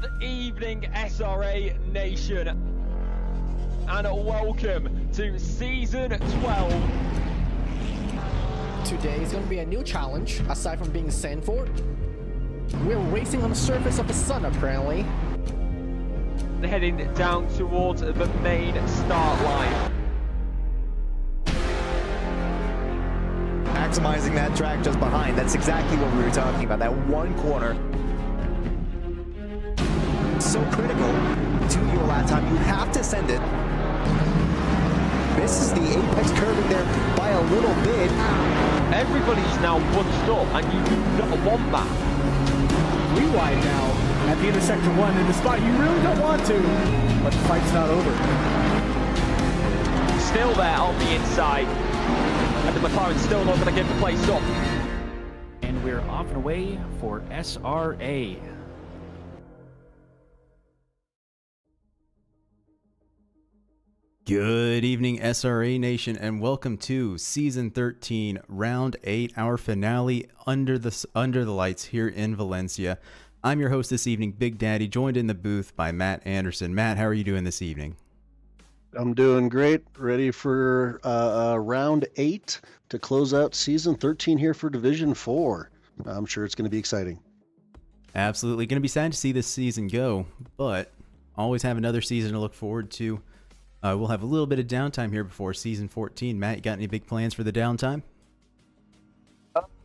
Good evening, SRA Nation, and welcome to Season 12. Today is going to be a new challenge, aside from being Sanford. We're racing on the surface of the sun, apparently. Heading down towards the main start line. Maximizing that track just behind. That's exactly what we were talking about. That one corner. So critical to your lap time. You have to send it. This is the apex curving there by a little bit. Everybody's now bunched up, and you do not want that. Rewind now at the intersection one in the spot you really don't want to, but the fight's not over. Still there on the inside, and the McLaren's still not going to give the place up. And we're off and away for SRA. Good evening, SRA Nation, and welcome to Season 13, Round 8, our finale under the lights here in Valencia. I'm your host this evening, Big Daddy, joined in the booth by Matt Anderson. Matt, how are you doing this evening? I'm doing great. Ready for Round 8 to close out Season 13 here for Division 4. I'm sure it's going to be exciting. Absolutely. Going to be sad to see this season go, but always have another season to look forward to. We'll have a little bit of downtime here before Season 14. Matt, you got any big plans for the downtime?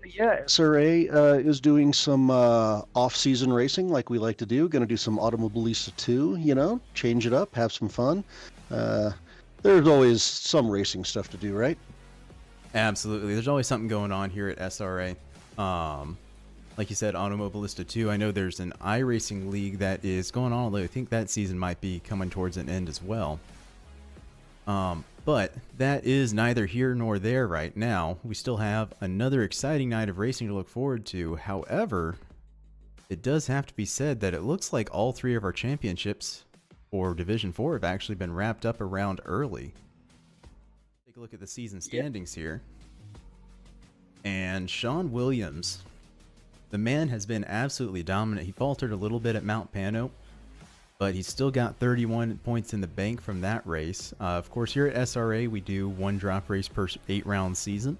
Yeah, SRA is doing some off-season racing like we like to do. Going to do some Automobilista 2, you know, change it up, have some fun. There's always some racing stuff to do, right? Absolutely. There's always something going on here at SRA. Like you said, Automobilista 2. I know there's an iRacing league that is going on, although I think that season might be coming towards an end as well. But that is neither here nor there right now. We still have another exciting night of racing to look forward to. However, it does have to be said that it looks like all three of our championships for Division 4 have actually been wrapped up around early. Take a look at the season standings here. And Sean Williams, the man has been absolutely dominant. He faltered a little bit at Mount Pano, but he's still got 31 points in the bank from that race. Of course, here at SRA, we do one drop race per 8-round season.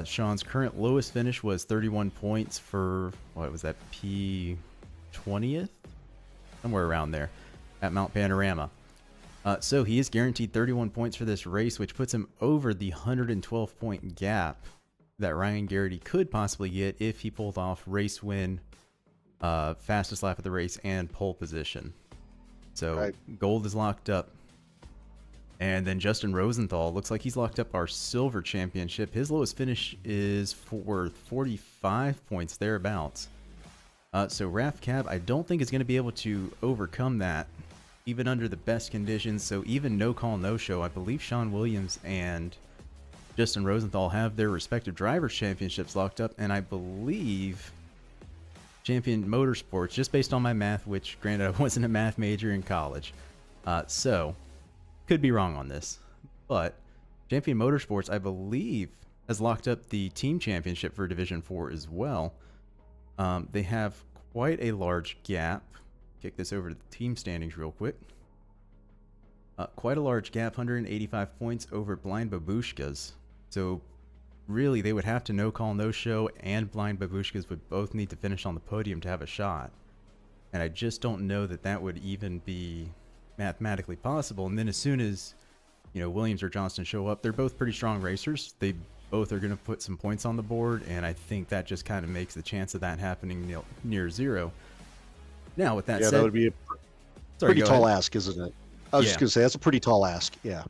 Sean's current lowest finish was 31 points for, what was that, P20th? Somewhere around there at Mount Panorama. So he is guaranteed 31 points for this race, which puts him over the 112-point gap that Ryan Garrity could possibly get if he pulled off race win, fastest lap of the race, and pole position. So right. Gold is locked up. And then Justin Rosenthal looks like he's locked up our silver championship. His lowest finish is for 45 points thereabouts. So Raf Cab, I don't think is going to be able to overcome that even under the best conditions. So even no call, no show, I believe Sean Williams and Justin Rosenthal have their respective drivers' championships locked up, and I believe Champion Motorsports, just based on my math, which granted I wasn't a math major in college, so could be wrong on this, but Champion Motorsports, I believe, has locked up the team championship for Division 4 as well. They have quite a large gap. Kick this over to the team standings real quick. Quite a large gap, 185 points over Blind Babushkas. So really, they would have to no call, no show, and Blind Babushkas would both need to finish on the podium to have a shot. And I just don't know that that would even be mathematically possible. And then as soon as, you know, Williams or Johnston show up, they're both pretty strong racers. They both are going to put some points on the board, and I think that just kind of makes the chance of that happening near zero. Now, with that said, that would be a pretty tall ask, isn't it? I was just going to say, that's a pretty tall ask, yeah.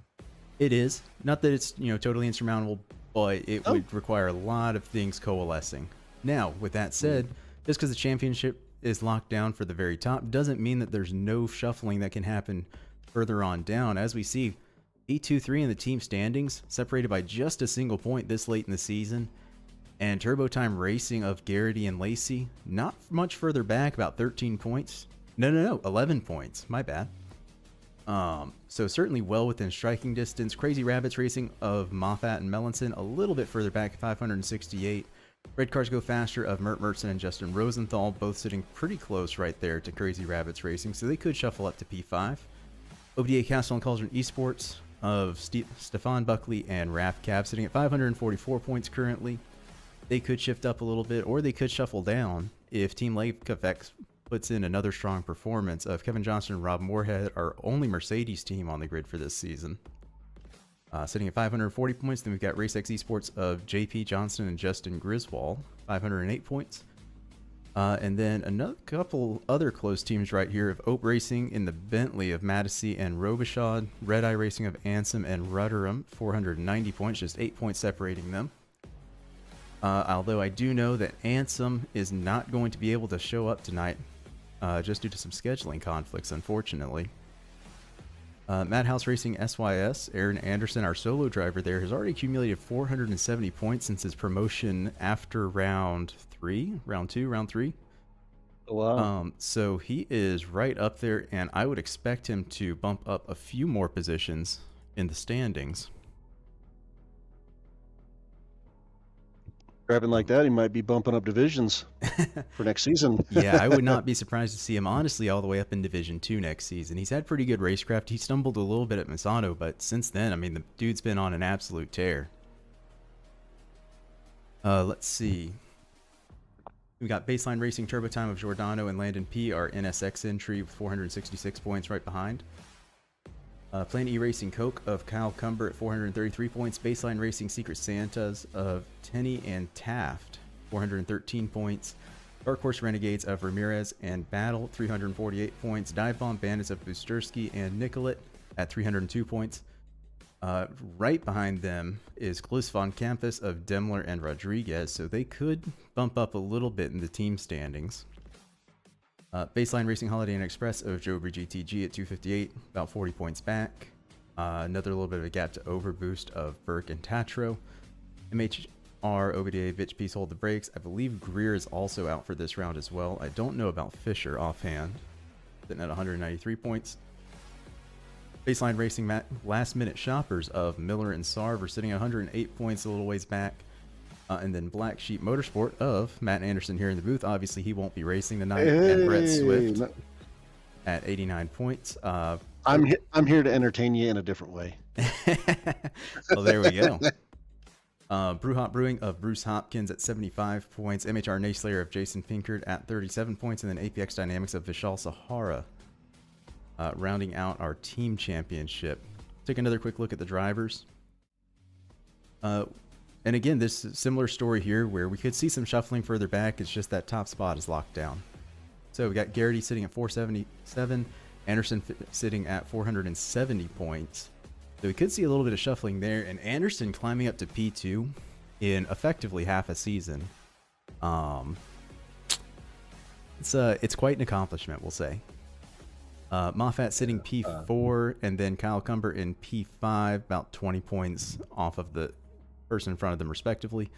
It is. Not that it's, you know, totally insurmountable, but it would require a lot of things coalescing. Now, with that said, just because the championship is locked down for the very top doesn't mean that there's no shuffling that can happen further on down. As we see, E23 in the team standings, separated by just a single point this late in the season, and Turbo Time Racing of Garrity and Lacey, not much further back, about 13 points. No, 11 points. My bad. So certainly well within striking distance. Crazy Rabbits Racing of Moffat and Melanson a little bit further back at 568. Red cars go faster of Mert Mertson and Justin Rosenthal, both sitting pretty close right there to Crazy Rabbits Racing, so they could shuffle up to P5. OBDA Castle and Cauldron Esports of Stefan Buckley and Raf Cab sitting at 544 points currently. They could shift up a little bit, or they could shuffle down if Team Lake Effects puts in another strong performance of Kevin Johnson and Rob Moorhead, our only Mercedes team on the grid for this season. Sitting at 540 points. Then we've got RaceX Esports of JP Johnson and Justin Griswold, 508 points. And then another couple other close teams right here of Ope Racing in the Bentley of Madison and Robichaud, Red Eye Racing of Ansem and Rudderham, 490 points, just 8 points separating them. Although I do know that Ansem is not going to be able to show up tonight just due to some scheduling conflicts, unfortunately. Madhouse Racing SYS, Aaron Anderson, our solo driver there, has already accumulated 470 points since his promotion after round 3. Oh, wow. So he is right up there, and I would expect him to bump up a few more positions in the standings. Driving like that, he might be bumping up divisions for next season. Yeah, I would not be surprised to see him, honestly, all the way up in Division 2 next season. He's had pretty good racecraft. He stumbled a little bit at Misano, but since then, I mean, the dude's been on an absolute tear. Let's see. We got Baseline Racing Turbo Time of Giordano and Landon P, our NSX entry with 466 points right behind. Plan E Racing Coke of Kyle Cumber at 433 points. Baseline Racing Secret Santas of Tenney and Taft, 413 points. Dark Horse Renegades of Ramirez and Battle, 348 points. Dive Bomb Bandits of Busterski and Nicolet at 302 points. Right behind them is Cliss Von Campus of Demler and Rodriguez, so they could bump up a little bit in the team standings. Baseline Racing Holiday Inn Express of Joby GTG at 258, about 40 points back. Another little bit of a gap to Overboost of Burke and Tatro. MHR OBDA Vitch Peace Hold the Brakes. I believe Greer is also out for this round as well. I don't know about Fisher offhand. Sitting at 193 points. Baseline Racing Last Minute Shoppers of Miller and Sarv are sitting at 108 points, a little ways back. And then Black Sheep Motorsport of Matt Anderson here in the booth. Obviously, he won't be racing tonight. And Brett Swift at 89 points. I'm here to entertain you in a different way. Well, there we go. Brew Hop Brewing of Bruce Hopkins at 75 points. MHR Nayslayer of Jason Pinkard at 37 points. And then APX Dynamics of Vishal Sahara rounding out our team championship. Take another quick look at the drivers. And again, this similar story here where we could see some shuffling further back. It's just that top spot is locked down. So we got Garrity sitting at 477, Anderson sitting at 470 points. So we could see a little bit of shuffling there, and Anderson climbing up to P2 in effectively half a season. It's quite an accomplishment, we'll say. Moffat sitting P4, and then Kyle Cumber in P5, about 20 points off of the person in front of them respectively.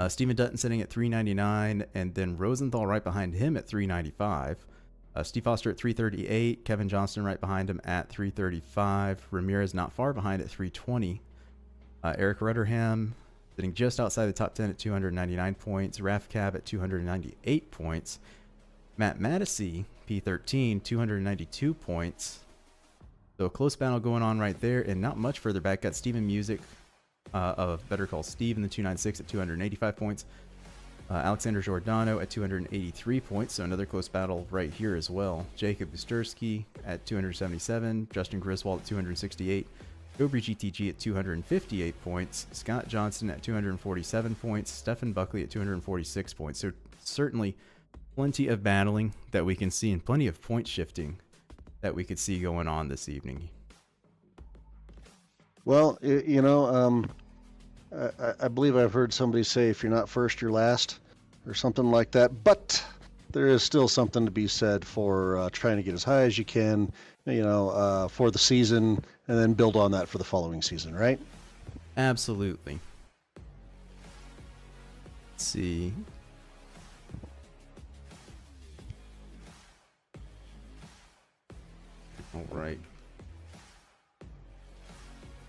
Steven Dutton sitting at 399, and then Rosenthal right behind him at 395. Steve Foster at 338, Kevin Johnston right behind him at 335, Ramirez not far behind at 320. Eric Rudderham sitting just outside the top 10 at 299 points. Raf Cab at 298 points. Matt Mattisey, P13, 292 points. So a close battle going on right there, and not much further back. Got Steven Music of Better Call Steve in the 296 at 285 points. Alexander Giordano at 283 points, so another close battle right here as well. Jacob Busterski at 277, Justin Griswold at 268, Gobri GTG at 258 points, Scott Johnson at 247 points, Stephen Buckley at 246 points. So certainly plenty of battling that we can see and plenty of point shifting that we could see going on this evening. Well, I believe I've heard somebody say, if you're not first, you're last, or something like that. But there is still something to be said for trying to get as high as you can, for the season, and then build on that for the following season, right? Absolutely. Let's see. All right.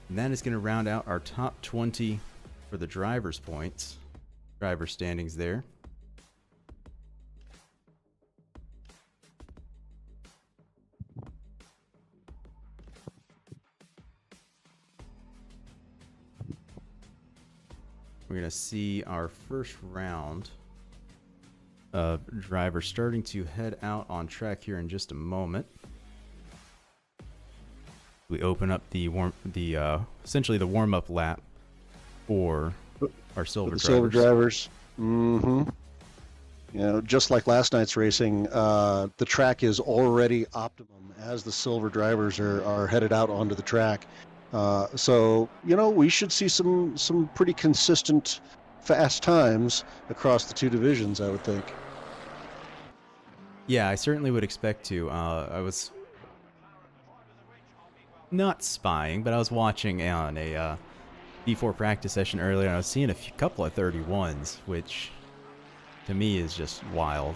And that is going to round out our top 20 for the driver's points. driver standings there. We're going to see our first round of drivers starting to head out on track here in just a moment. We open up the essentially the warm-up lap for our silver drivers. Silver drivers. Mm-hmm. You know, just like last night's racing, the track is already optimum as the silver drivers are headed out onto the track. So, you know, we should see some pretty consistent fast times across the two divisions, I would think. Yeah, I certainly would expect to. I was not spying, but I was watching on a D4 practice session earlier, and I was seeing couple of 31s, which to me is just wild.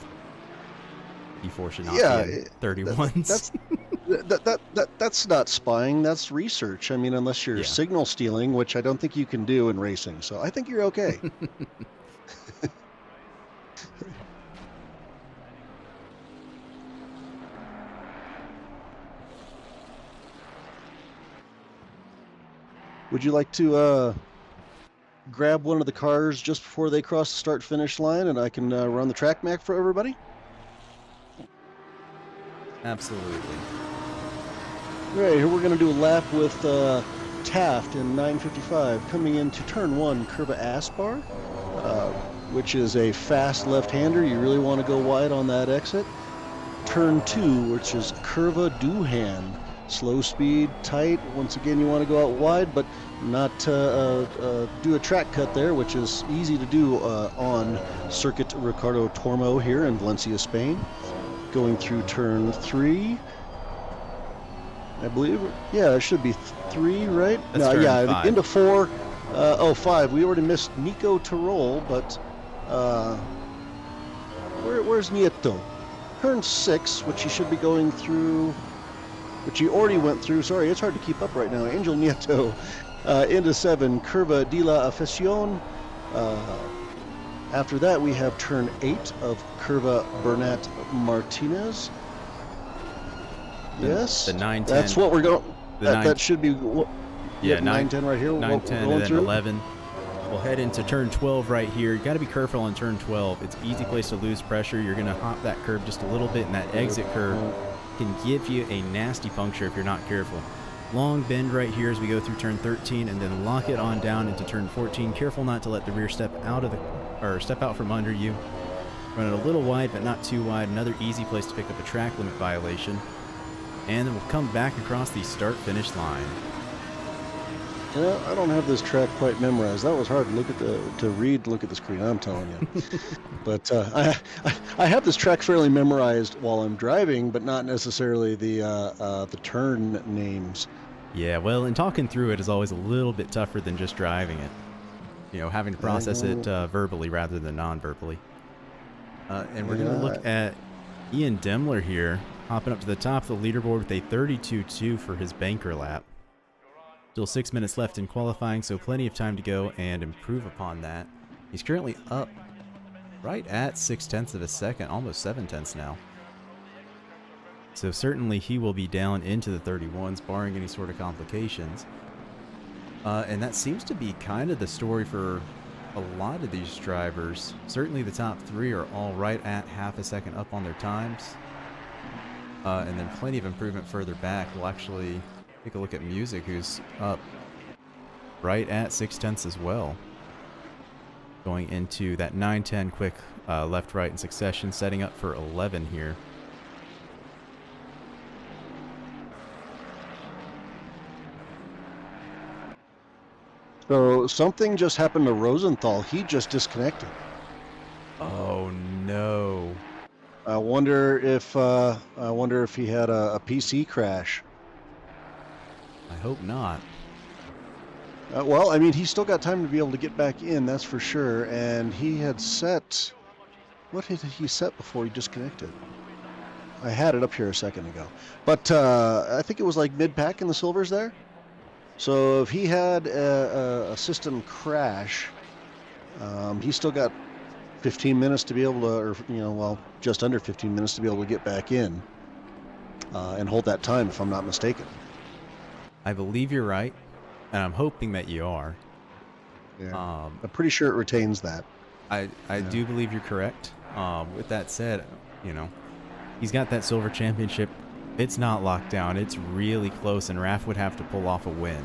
D4 should not be in 31s. That's not spying. That's research. I mean, unless you're signal stealing, which I don't think you can do in racing. So I think you're okay. Would you like to grab one of the cars just before they cross the start-finish line, and I can run the track map for everybody? Absolutely. All right, here we're going to do a lap with Taft in 9:55, coming into turn 1, Curva Aspar, which is a fast left-hander. You really want to go wide on that exit. Turn 2, which is Curva Doohan. Slow speed, tight. Once again, you want to go out wide, but not do a track cut there, which is easy to do on Circuit Ricardo Tormo here in Valencia, Spain. Going through turn 3, I believe. Yeah, it should be 3, right? That's no, yeah, 5. Into 4. 5. We already missed Nico Tirol, but where's Nieto? Turn 6, which he should be going through, which he already went through. Sorry, it's hard to keep up right now. Angel Nieto into 7, Curva de la Afición. After that, we have turn 8 of Curva Bernat Martinez. Yes, the 9-10. That's what we're going. That should be. Yeah, 9-10 right here. 9-10 and then 11. We'll head into turn 12 right here. You got to be careful on turn 12. It's an easy place to lose pressure. You're going to hop that curve just a little bit, and that exit curve can give you a nasty puncture if you're not careful. Long bend right here as we go through turn 13, and then lock it on down into turn 14. Careful not to let the rear step out from under you. Run it a little wide, but not too wide. Another easy place to pick up a track limit violation. And then we'll come back across the start-finish line. Yeah, I don't have this track quite memorized. That was hard to look at look at the screen. I'm telling you. But I have this track fairly memorized while I'm driving, but not necessarily the turn names. Yeah, well, and talking through it is always a little bit tougher than just driving it. You know, having to process it verbally rather than non-verbally. And we're going to look at Ian Demler here, hopping up to the top of the leaderboard with a 32.2 for his banker lap. Still 6 minutes left in qualifying, so plenty of time to go and improve upon that. He's currently up right at 0.6 of a second, almost 0.7 now. So certainly he will be down into the 31s, barring any sort of complications. And that seems to be kind of the story for a lot of these drivers. Certainly the top 3 are all right at half a second up on their times. And then plenty of improvement further back. We'll actually take a look at Music, who's up right at 0.6 as well. Going into that 9-10 quick left, right in succession, setting up for 11 here. So something just happened to Rosenthal. He just disconnected. Oh no! I wonder if he had a PC crash. I hope not. Well, I mean, he's still got time to be able to get back in, that's for sure. And he had set, what did he set before he disconnected? I had it up here a second ago, but I think it was like mid-pack in the silvers there. So if he had a system crash He's still got 15 minutes to be able to, or well, just under 15 minutes to be able to get back in and hold that time, if I'm not mistaken. I believe you're right, and I'm hoping that you are. Yeah. I'm pretty sure it retains that. I do believe you're correct. With that said, he's got that silver championship. It's not locked down. It's really close, and Raf would have to pull off a win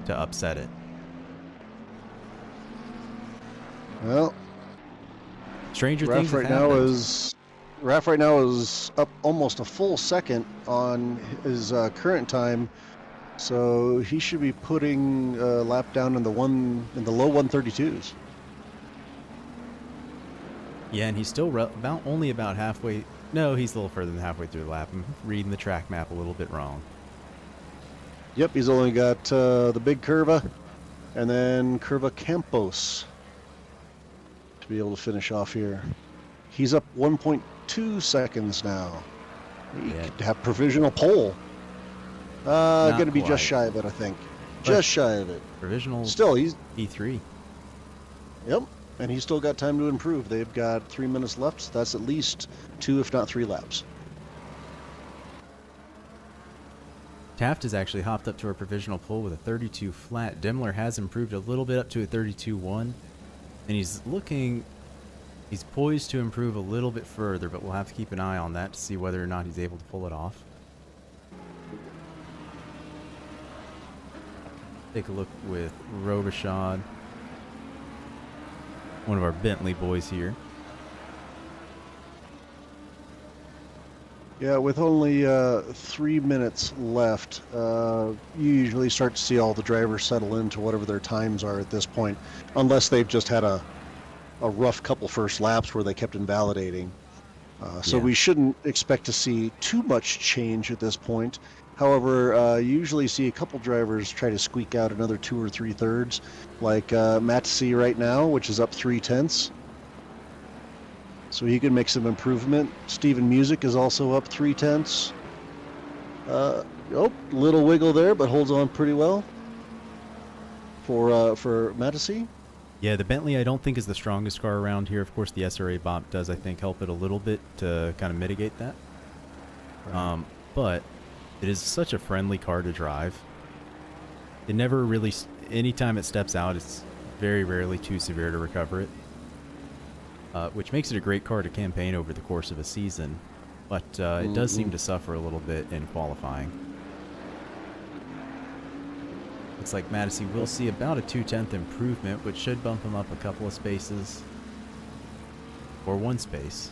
to upset it. Well, stranger things have happened. Raf right now is up almost a full second on his current time, so he should be putting a lap down in the low 132s. Yeah, and he's still only about halfway. No, he's a little further than halfway through the lap. I'm reading the track map a little bit wrong. Yep, he's only got the big curva and then Curva Campos to be able to finish off here. He's up 1.2 seconds now. He could have provisional pole. Going to be just shy of it, I think. Just shy of it. Provisional. Still, he's E3. Yep, and he's still got time to improve. They've got 3 minutes left. So that's at least 2, if not 3 laps. Taft has actually hopped up to a provisional pole with a 32 flat. Demler has improved a little bit up to a 32.1, and he's poised to improve a little bit further, but we'll have to keep an eye on that to see whether or not he's able to pull it off. Take a look with Robichaud, one of our Bentley boys here. Yeah, with only 3 minutes left, you usually start to see all the drivers settle into whatever their times are at this point, unless they've just had a rough couple first laps where they kept invalidating. So we shouldn't expect to see too much change at this point. However, you usually see a couple drivers try to squeak out another 2 or 3 thirds, like Matt C right now, which is up 3/10. So he can make some improvement. Steven Music is also up 3/10. Little wiggle there, but holds on pretty well for Matisse. Yeah, the Bentley I don't think is the strongest car around here. Of course, the SRA bump does, I think, help it a little bit to kind of mitigate that. Right. But it is such a friendly car to drive. It never really, anytime it steps out, it's very rarely too severe to recover it. Which makes it a great car to campaign over the course of a season, but it does seem to suffer a little bit in qualifying. Looks like Matisse will see about a 2/10 improvement, which should bump him up a couple of spaces, or 1 space,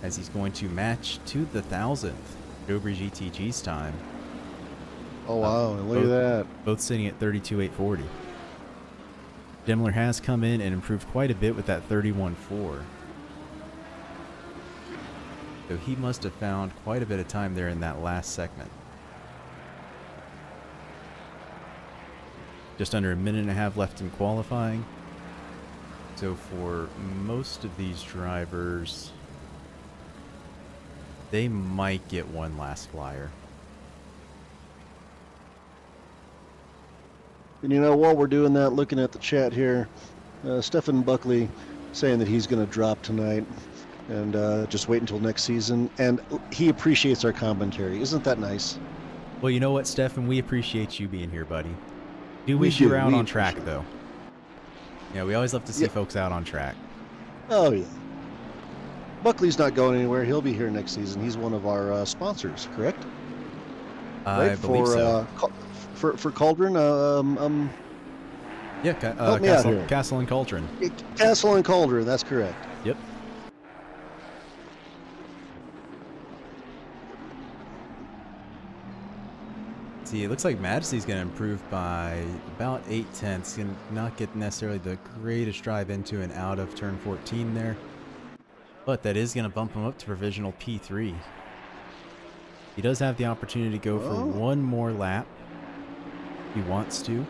as he's going to match to the 1,000th Dobry GTG's time. Oh wow, look at that. Both sitting at 32.840. Demler has come in and improved quite a bit with that 31.4. So he must have found quite a bit of time there in that last segment. Just under a minute and a half left in qualifying. So for most of these drivers, they might get one last flyer. And while we're doing that, looking at the chat here, Stephen Buckley saying that he's going to drop tonight and just wait until next season. And he appreciates our commentary. Isn't that nice? Well, you know what, Stephen? We appreciate you being here, buddy. Do wish you were out on track, though. Yeah, we always love to see folks out on track. Oh, yeah. Buckley's not going anywhere. He'll be here next season. He's one of our sponsors, correct? I believe so. For Cauldron, yeah, Castle and Cauldron. Castle and Cauldron, that's correct. Yep. See, it looks like Majesty's going to improve by about 8/10. He's going to not get necessarily the greatest drive into and out of turn 14 there, but that is going to bump him up to provisional P3. He does have the opportunity to go for one more lap. He wants to,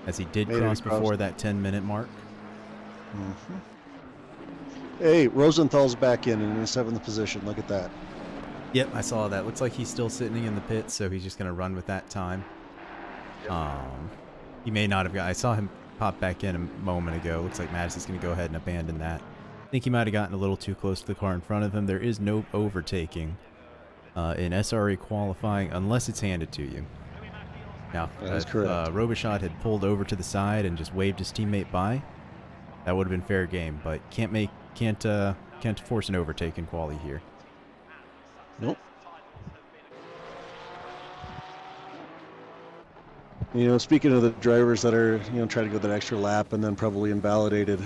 as he did cross before that 10-minute mark. Hey, Rosenthal's back in the 7th position. Look at that. Yep, I saw that. Looks like he's still sitting in the pits, so he's just going to run with that time. He may not have got... I saw him popped back in a moment ago. Looks like Madison's going to go ahead and abandon that. I think he might have gotten a little too close to the car in front of him. There is no overtaking in SRA qualifying unless it's handed to you. Now, That's if correct. Robichaud had pulled over to the side and just waved his teammate by, that would have been fair game. But can't force an overtake in quali here. Nope. You know, speaking of the drivers that are, you know, trying to go that extra lap and then probably invalidated,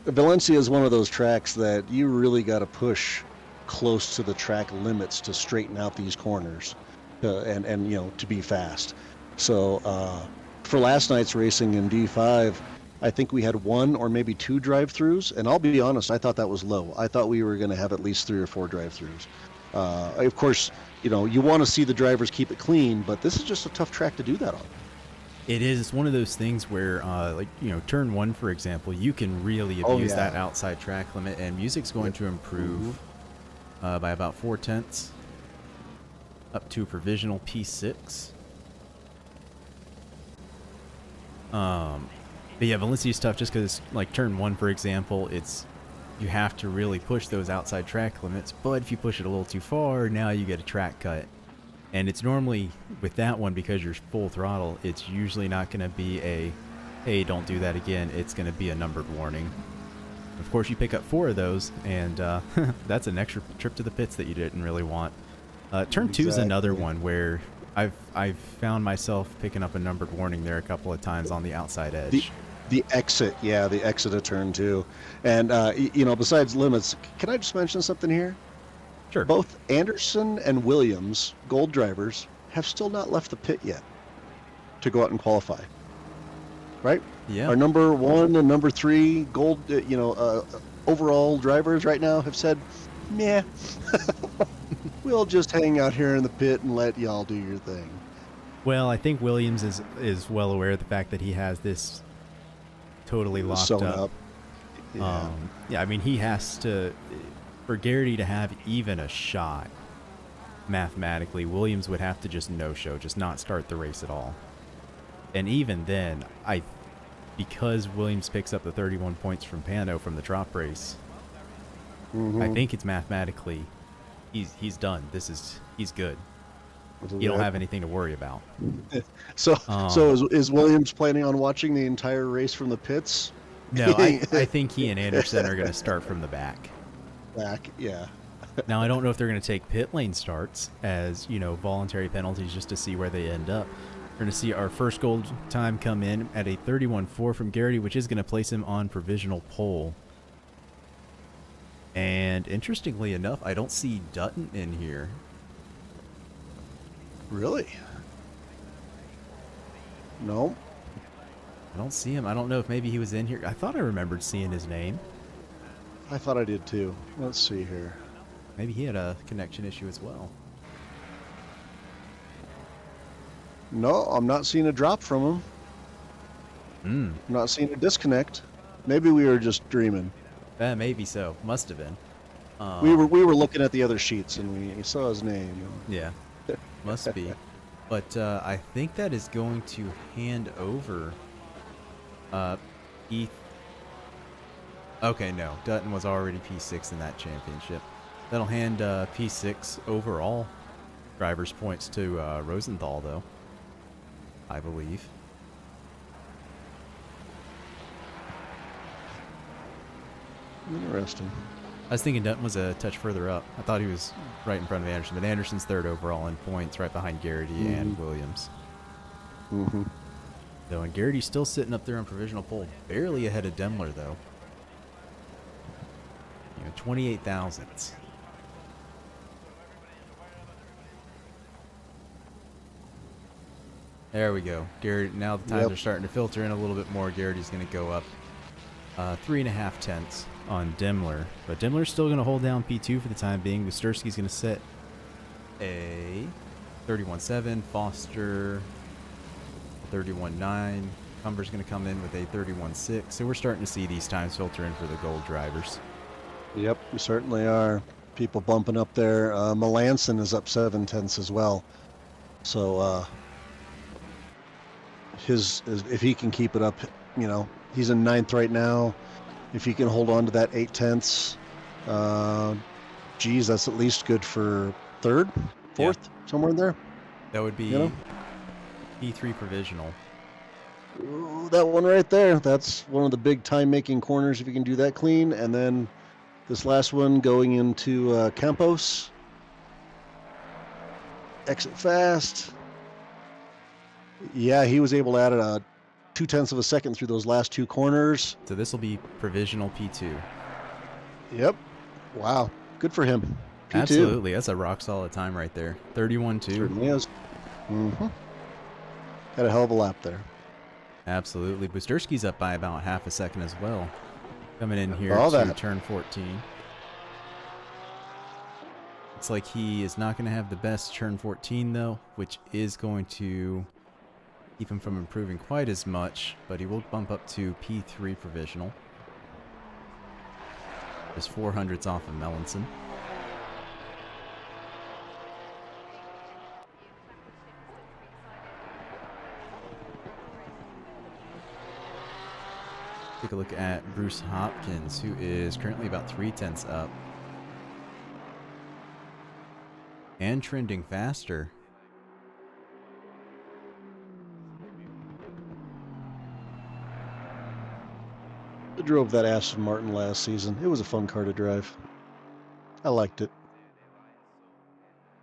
Valencia is one of those tracks that you really got to push close to the track limits to straighten out these corners, and you know, to be fast. So for last night's racing in D5, I think we had 1 or maybe 2 drive-throughs, and I'll be honest, I thought that was low. I thought we were going to have at least 3 or 4 drive-throughs. Of course, you know, you want to see the drivers keep it clean, but this is just a tough track to do that on. It is. It's one of those things where, like, you know, turn 1, for example, you can really abuse yeah. that outside track limit, and music's going to improve by about 0.4 up to a provisional P6. But yeah, Valencia's tough just because, like, turn 1, for example, you have to really push those outside track limits, but if you push it a little too far, now you get a track cut. And it's normally, with that one, because you're full throttle, it's usually not going to be a, hey, don't do that again. It's going to be a numbered warning. Of course, you pick up 4 of those, and that's an extra trip to the pits that you didn't really want. Turn 2 is another one where I've found myself picking up a numbered warning there a couple of times on the outside edge. The exit, yeah, the exit of turn 2. And, you know, besides limits, can I just mention something here? Sure. Both Anderson and Williams, gold drivers, have still not left the pit yet to go out and qualify. Right? Yeah. Our number 1 and number 3 gold, overall drivers right now have said, meh, we'll just hang out here in the pit and let y'all do your thing. Well, I think Williams is well aware of the fact that he has this totally locked Sewn up. Yeah, I mean, he has to, for Garrity to have even a shot, mathematically, Williams would have to just no-show, just not start the race at all. And even then, because Williams picks up the 31 points from Pano from the drop race, I think it's mathematically, he's done. He's good. You don't have anything to worry about. So is Williams planning on watching the entire race from the pits? No, I think he and Anderson are going to start from the back. Yeah. Now, I don't know if they're going to take pit lane starts as, you know, voluntary penalties just to see where they end up. We're going to see our first gold time come in at a 31.4 from Garrity, which is going to place him on provisional pole. And interestingly enough, I don't see Dutton in here. Really? No. I don't see him. I don't know if maybe he was in here. I thought I remembered seeing his name. I thought I did too. Let's see here. Maybe he had a connection issue as well. No, I'm not seeing a drop from him. Hmm. I'm not seeing a disconnect. Maybe we were just dreaming. Maybe so. Must have been. We were looking at the other sheets and we saw his name. Yeah. Must be. But I think that is going to hand over Heath. Okay, no. Dutton was already P6 in that championship. That'll hand P6 overall driver's points to Rosenthal, though, I believe. Interesting. I was thinking Dutton was a touch further up. I thought he was right in front of Anderson, but Anderson's third overall in points, right behind Garrity and Williams. So, and Garrity's still sitting up there on provisional pole, barely ahead of Demler, though. You know, 28 thousandths. There we go. Garrity. Now the times are starting to filter in a little bit more. Garrity's going to go up 3.5 tenths on Demler, but Demler's still going to hold down P2 for the time being. Wusterski's going to set a 31.7, Foster 31.9, Cumber's going to come in with a 31.6. So we're starting to see these times filter in for the gold drivers. Yep, we certainly are. People bumping up there. Melanson is up 7 tenths as well. So if he can keep it up, you know, he's in 9th right now. If he can hold on to that 8/10, geez, that's at least good for 3rd, 4th, somewhere in there. That would be, you know? P3 provisional. Ooh, that one right there. That's one of the big time-making corners if you can do that clean. And then this last one going into Campos. Exit fast. Yeah, he was able to add a 0.2 of a second through those last 2 corners. So this will be provisional P2. Yep. Wow. Good for him. P2. Absolutely. That's a rock solid time right there. 31.2. Certainly is. Had a hell of a lap there. Absolutely. Busterski's up by about half a second as well. Coming in here All to that. turn 14. Looks like he is not going to have the best turn 14 though, which is going to keep him from improving quite as much, but he will bump up to P3 provisional. Just 400s off of Melanson. Take a look at Bruce Hopkins, who is currently about 0.3 up. And trending faster. I drove that Aston Martin last season. It was a fun car to drive. I liked it.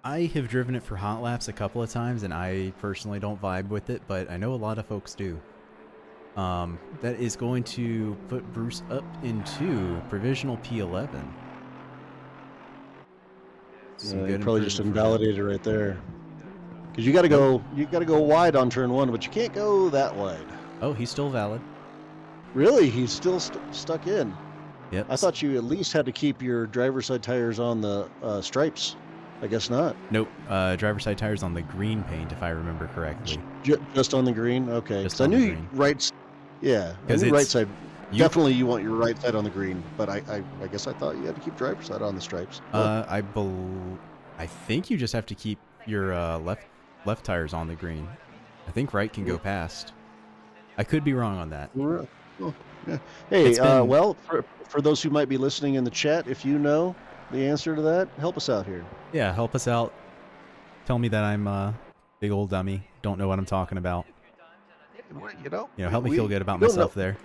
I have driven it for hot laps a couple of times, and I personally don't vibe with it, but I know a lot of folks do. That is going to put Bruce up into provisional P11. You probably just invalidated right there. Because you got to go wide on turn 1, but you can't go that wide. Oh, he's still valid. Really? He's still stuck in. Yep. I thought you at least had to keep your driver's side tires on the stripes. I guess not. Nope. Driver's side tires on the green paint, if I remember correctly. Just on the green? Okay. Just I on the knew green. Yeah. I knew right side. Definitely you want your right side on the green, but I guess I thought you had to keep driver's side on the stripes. I think you just have to keep your left tires on the green. I think right can go past. I could be wrong on that. Oh, yeah. Hey, well, for those who might be listening in the chat, if you know the answer to that, help us out here. Yeah, help us out. Tell me that I'm a big old dummy. Don't know what I'm talking about. Help me feel good about myself there.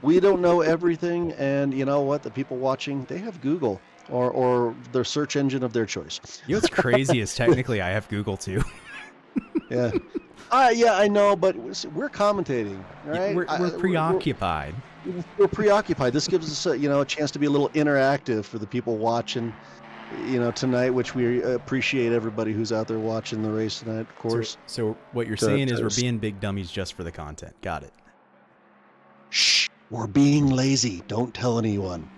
We don't know everything, and you know what? The people watching, they have Google or their search engine of their choice. You know what's crazy is technically I have Google too. Yeah. Yeah, I know, but we're commentating, right? We're preoccupied. We're preoccupied. This gives us a chance to be a little interactive for the people watching, tonight, which we appreciate everybody who's out there watching the race tonight, of course. So what you're saying is we're being big dummies just for the content. Got it. Shh. We're being lazy. Don't tell anyone.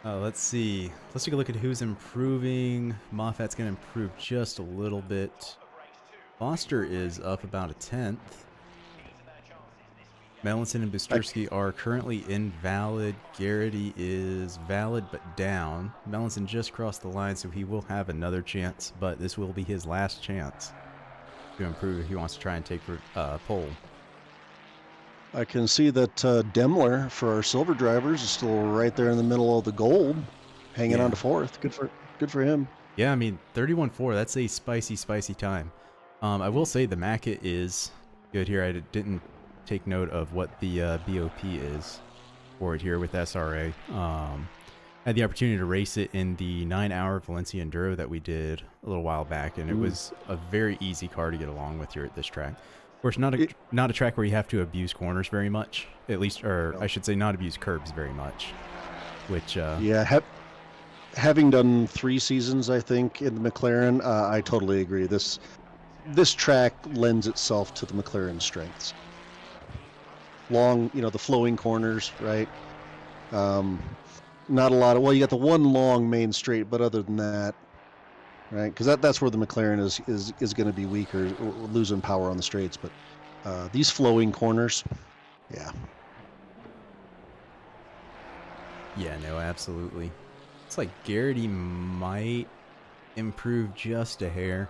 Let's see. Let's take a look at who's improving. Moffat's going to improve just a little bit. Foster is up about a 10th. Melanson and Busterski are currently invalid. Garrity is valid but down. Melanson just crossed the line, so he will have another chance, but this will be his last chance to improve if he wants to try and take pole. I can see that Demler for our silver drivers is still right there in the middle of the gold, hanging on to 4th. Good for him. Yeah, I mean 31.4. That's a spicy time. I will say the Mackett is good here. I didn't take note of what the BOP is for it here with SRA. Had the opportunity to race it in the 9-hour Valencia Enduro that we did a little while back, and it was a very easy car to get along with here at this track. Of course, not a track where you have to abuse corners very much, at least, or I should say not abuse curbs very much, which... yeah, having done 3 seasons, I think, in the McLaren, I totally agree. This track lends itself to the McLaren strengths. Long, the flowing corners, right? Not a lot of... Well, you got the one long main straight, but other than that, right? Because that's where the McLaren is going to be weaker, losing power on the straights. But these flowing corners, yeah. Yeah, no, absolutely. It's like Garrity might improve just a hair.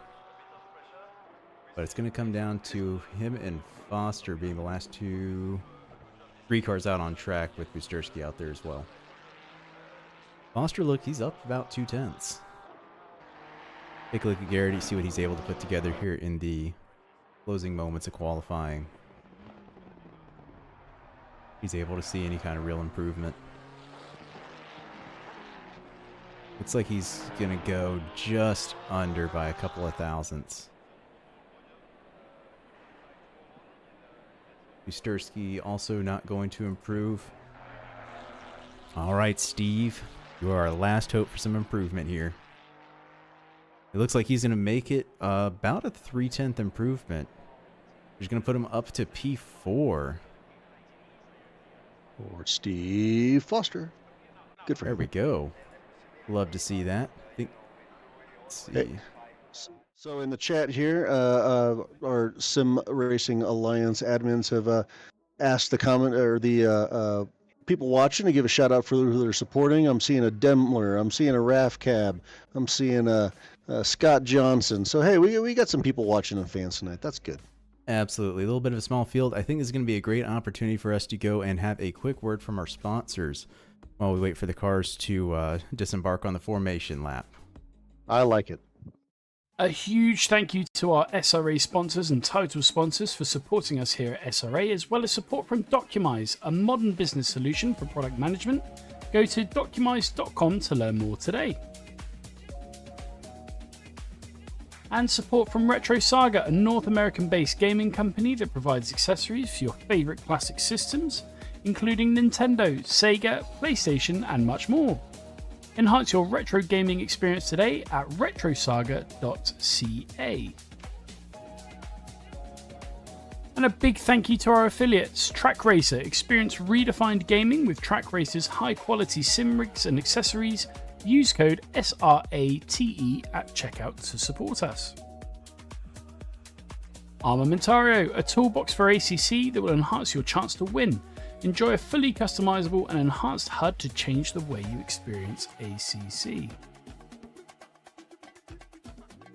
But it's going to come down to him and Foster being the last 3 cars out on track with Busterski out there as well. Foster, look, he's up about 2/10. Take a look at Garrity, see what he's able to put together here in the closing moments of qualifying. He's able to see any kind of real improvement. Looks like he's going to go just under by a couple of thousandths. Busterski also not going to improve. All right, Steve, you are our last hope for some improvement here. It looks like he's going to make it about a 3/10 improvement. He's going to put him up to P4. Or Steve Foster. Good for There him. we go. Love to see that. Let's see. Hey, so in the chat here, our Sim Racing Alliance admins have asked the comment or the people watching to give a shout out for who they're supporting. I'm seeing a Demler. I'm seeing a Raf Cab. I'm seeing a Scott Johnson. So hey, we got some people watching and fans tonight. That's good. Absolutely. A little bit of a small field. I think this is going to be a great opportunity for us to go and have a quick word from our sponsors while we wait for the cars to disembark on the formation lap. I like it. A huge thank you to our SRA sponsors and title sponsors for supporting us here at SRA, as well as support from Documise, a modern business solution for product management. Go to documise.com to learn more today. And support from Retro Saga, a North American-based gaming company that provides accessories for your favourite classic systems, including Nintendo, Sega, PlayStation, and much more. Enhance your retro gaming experience today at retrosaga.ca. And a big thank you to our affiliates, Track Racer. Experience redefined gaming with Track Racer's high-quality sim rigs and accessories. Use code SRATE at checkout to support us. Armamentario, a toolbox for ACC that will enhance your chance to win. Enjoy a fully customizable and enhanced HUD to change the way you experience ACC.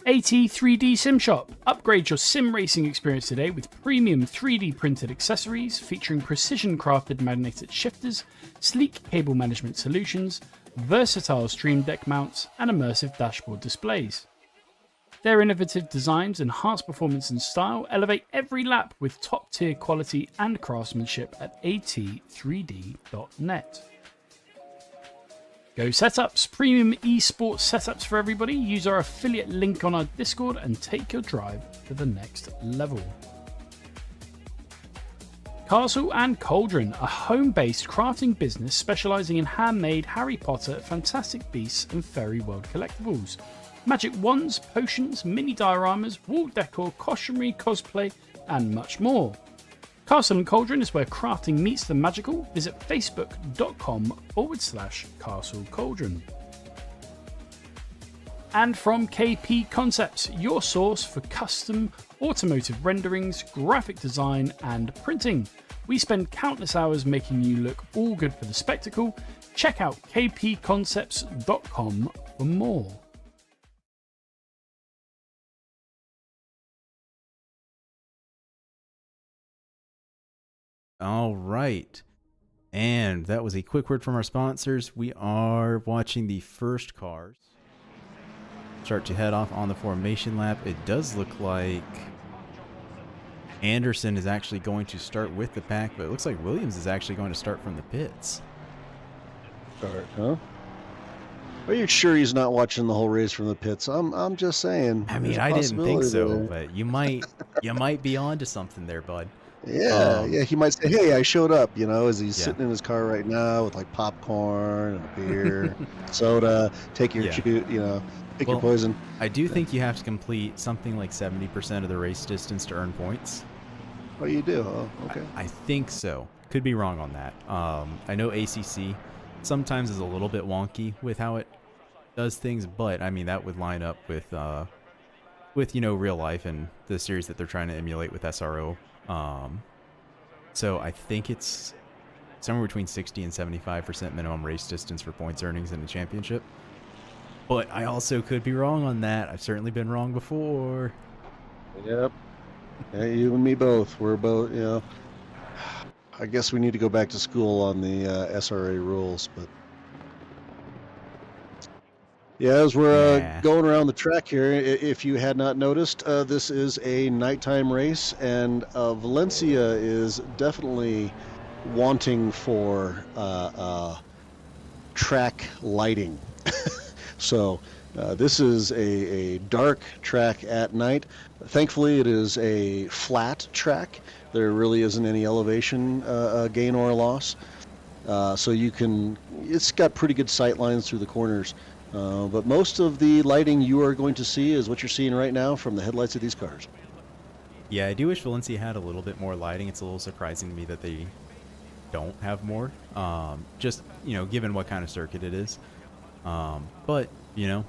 AT3D Sim Shop. Upgrade your sim racing experience today with premium 3D printed accessories featuring precision crafted magnetic shifters, sleek cable management solutions, versatile stream deck mounts, and immersive dashboard displays. Their innovative designs enhance performance and style, elevate every lap with top-tier quality and craftsmanship at at3d.net. Go Setups, premium esports setups for everybody. Use our affiliate link on our Discord and take your drive to the next level. Castle and Cauldron, a home-based crafting business specializing in handmade Harry Potter, Fantastic Beasts, and Fairy World collectibles. Magic wands, potions, mini dioramas, wall decor, costumery, cosplay, and much more. Castle and Cauldron is where crafting meets the magical. Visit facebook.com/Castle Cauldron. And from KP Concepts, your source for custom automotive renderings, graphic design, and printing. We spend countless hours making you look all good for the spectacle. Check out kpconcepts.com for more. All right. And that was a quick word from our sponsors. We are watching the first cars start to head off on the formation lap. It does look like Anderson is actually going to start with the pack, but it looks like Williams is actually going to start from the pits. Start, huh? Are you sure he's not watching the whole race from the pits? I'm just saying. I mean, there's a I didn't think possibility so, there. but you might be onto something there, bud. Yeah, yeah. He might say, "Hey, I showed up," as he's Yeah. sitting in his car right now with like popcorn and a beer, soda. Take your Yeah. pick your Well, poison. I do think you have to complete something like 70% of the race distance to earn points. Oh, you do? Oh, okay. I think so. Could be wrong on that. I know ACC sometimes is a little bit wonky with how it does things, but I mean that would line up with real life and the series that they're trying to emulate with SRO. So I think it's somewhere between 60 and 75% minimum race distance for points earnings in the championship. But I also could be wrong on that. I've certainly been wrong before. Yep. Yeah, you and me both. We're both, you know. I guess we need to go back to school on the SRA rules, but yeah, as we're Yeah. going around the track here, if you had not noticed, this is a nighttime race, and Valencia is definitely wanting for track lighting. So this is a dark track at night. Thankfully, it is a flat track. There really isn't any elevation gain or loss. So you can, it's got pretty good sight lines through the corners. But most of the lighting you are going to see is what you're seeing right now from the headlights of these cars. Yeah, I do wish Valencia had a little bit more lighting. It's a little surprising to me that they don't have more. Just, you know, given what kind of circuit it is. But, you know,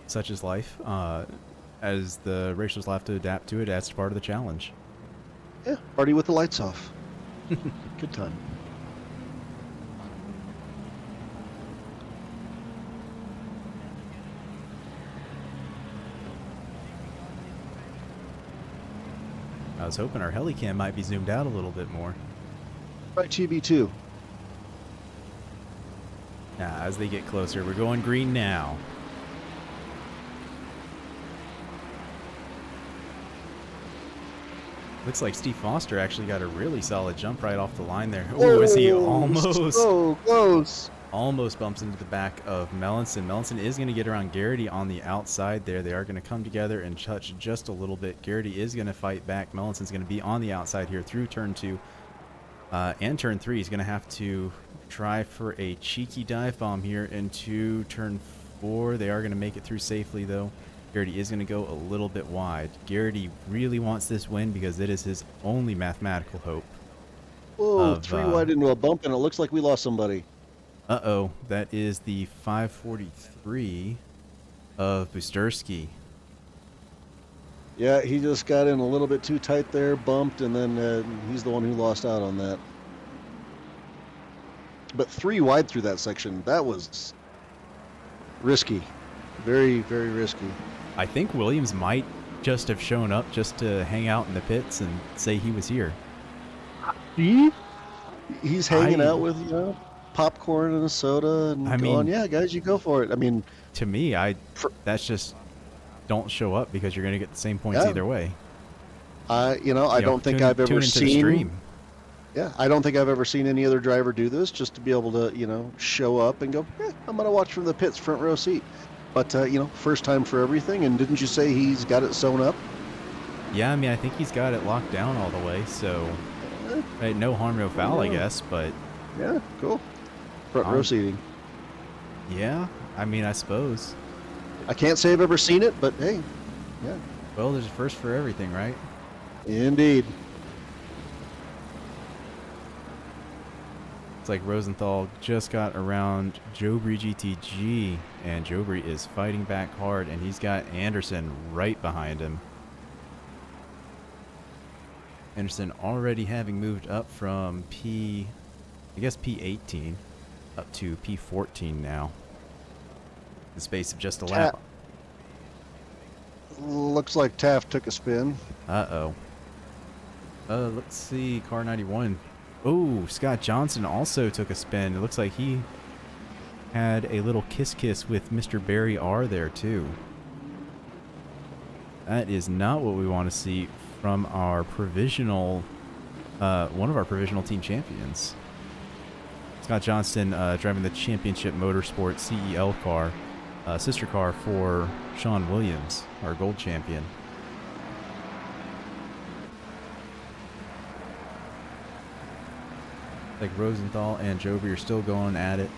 such is life. As the racers will have to adapt to it, that's part of the challenge. Yeah, party with the lights off. Good time. I was hoping our helicam might be zoomed out a little bit more. Right, TB2. Now, as they get closer, we're going green now. Looks like Steve Foster actually got a really solid jump right off the line there. Oh, as he almost so close. almost bumps into the back of Melanson. Melanson is going to get around Garrity on the outside there. They are going to come together and touch just a little bit. Garrity is going to fight back. Melanson's going to be on the outside here through turn 2 and turn 3. He's going to have to try for a cheeky dive bomb here into turn 4. They are going to make it through safely though. Garrity is going to go a little bit wide. Garrity really wants this win because it is his only mathematical hope. Whoa, 3 wide into a bump, and it looks like we lost somebody. Uh-oh, that is the 543 of Busterski. Yeah, he just got in a little bit too tight there, bumped, and then he's the one who lost out on that. But 3 wide through that section, that was risky. Very, very risky. I think Williams might just have shown up just to hang out in the pits and say he was here. He's hanging out with, you know, popcorn and a soda and going, yeah, guys, you go for it. I mean, to me, that's just don't show up because you're going to get the same points either way. You know, I don't think I've ever seen. Yeah, I don't think I've ever seen any other driver do this, just to be able to, you know, show up and go, I'm going to watch from the pits, front row seat. But, you know, first time for everything. And didn't you say he's got it sewn up? Yeah, I mean, I think he's got it locked down all the way, so no harm, no foul, I guess, but... Yeah, cool. Front row seating. Yeah, I mean, I suppose. I can't say I've ever seen it, but hey, yeah. Well, there's a first for everything, right? Indeed. It's like Rosenthal just got around Jobry GTG, and Jobry is fighting back hard, and he's got Anderson right behind him. Anderson already having moved up from P18 up to P14 now. The space of just a lap. Looks like Taft took a spin. Uh-oh. Let's see, car 91. Oh, Scott Johnson also took a spin. It looks like he had a little kiss with Mr. Barry R there too. That is not what we want to see from our provisional, one of our provisional team champions. Scott Johnston driving the Championship Motorsport CEL car, sister car for Sean Williams, our gold champion. Like Rosenthal and Jobry are still going at it.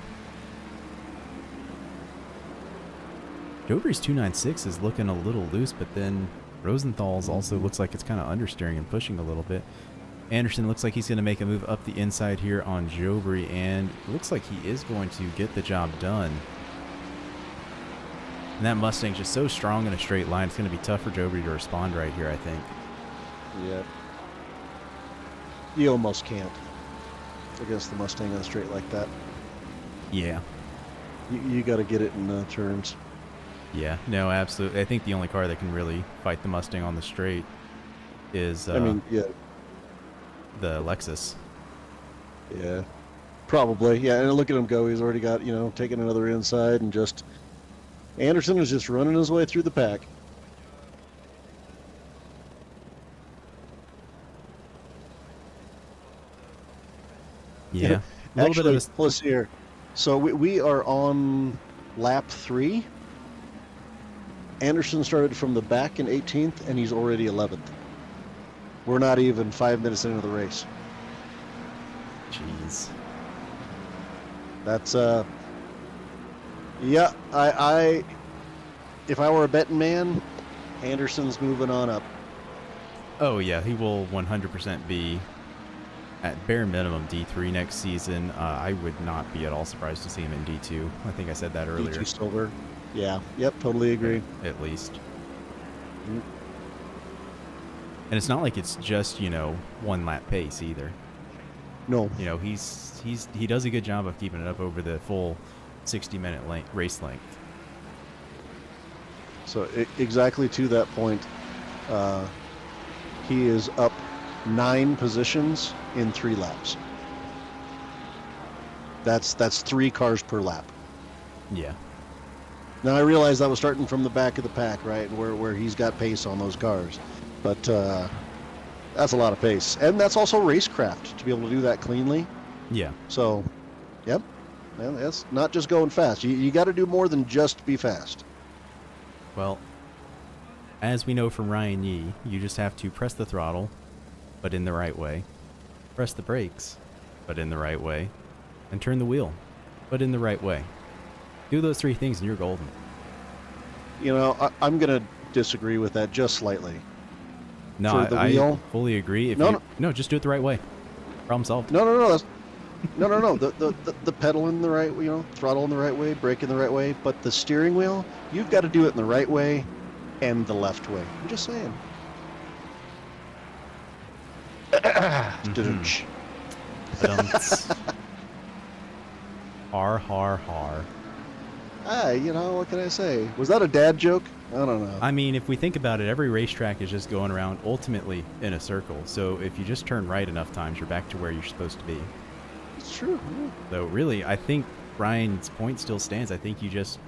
Jobry's 296 is looking a little loose, but then Rosenthal's also looks like it's kind of understeering and pushing a little bit. Anderson looks like he's going to make a move up the inside here on Jobry, and it looks like he is going to get the job done. And that Mustang's just so strong in a straight line, it's going to be tough for Jobry to respond right here, I think. Yeah. You almost can't against the Mustang on a straight like that. Yeah. You got to get it in turns. Yeah, no, absolutely. I think the only car that can really fight the Mustang on the straight is I mean, yeah, the Lexus. yeah, probably. Yeah, and look at him go. He's already got, you know, taking another inside and just... Anderson is just running his way through the pack. Yeah, a little Actually, bit of a... let's see here. So we are on lap 3. Anderson started from the back in 18th, and he's already 11th. We're not even 5 minutes into the race. Jeez. That's yeah. If I were a betting man, Anderson's moving on up. Oh yeah, he will 100% be at bare minimum D3 next season. I would not be at all surprised to see him in D2. I think I said that earlier. D2 silver. Yeah. Yep. Totally agree. At least. And it's not like it's just, you know, 1 lap pace either. No. You know, he does a good job of keeping it up over the full 60-minute race length. So exactly to that point, he is up 9 positions in 3 laps. That's 3 cars per lap. Yeah. Now I realize that was starting from the back of the pack, right, where he's got pace on those cars, but that's a lot of pace, and that's also racecraft to be able to do that cleanly. Yeah. So, yep, and that's not just going fast. You got to do more than just be fast. Well, as we know from Ryan Yee, you just have to press the throttle, but in the right way, press the brakes, but in the right way, and turn the wheel, but in the right way. Do those 3 things and you're golden. You know, I'm going to disagree with that just slightly. No, I fully agree. No, just do it the right way. Problem solved. No. No. The pedal in the right, you know, throttle in the right way, brake in the right way, but the steering wheel, you've got to do it in the right way and the left way. I'm just saying. Har. You know, what can I say? Was that a dad joke? I don't know. I mean, if we think about it, every racetrack is just going around ultimately in a circle. So if you just turn right enough times, you're back to where you're supposed to be. It's true. Yeah. So really, I think Ryan's point still stands. I think you just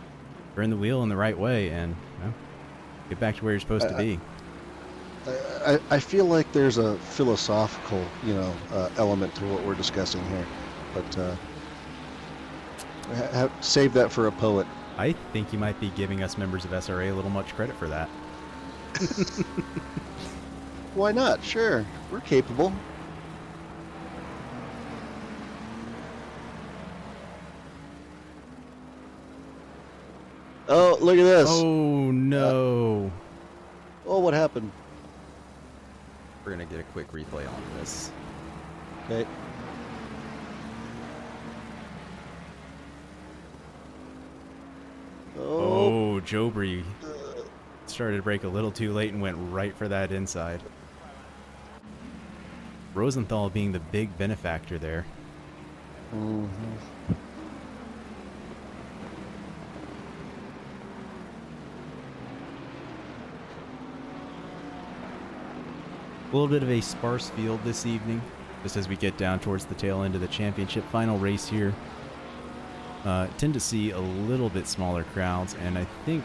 turn the wheel in the right way and, you know, get back to where you're supposed to be. I feel like there's a philosophical, you know, element to what we're discussing here, but save that for a poet. I think you might be giving us members of SRA a little much credit for that. Why not? Sure, we're capable. Oh, look at this. Oh no. Oh, what happened? We're gonna get a quick replay on this. Okay. Oh, Jobry started to brake a little too late and went right for that inside. Rosenthal being the big benefactor there. Mm-hmm. A little bit of a sparse field this evening, just as we get down towards the tail end of the championship final race here. Tend to see a little bit smaller crowds, and I think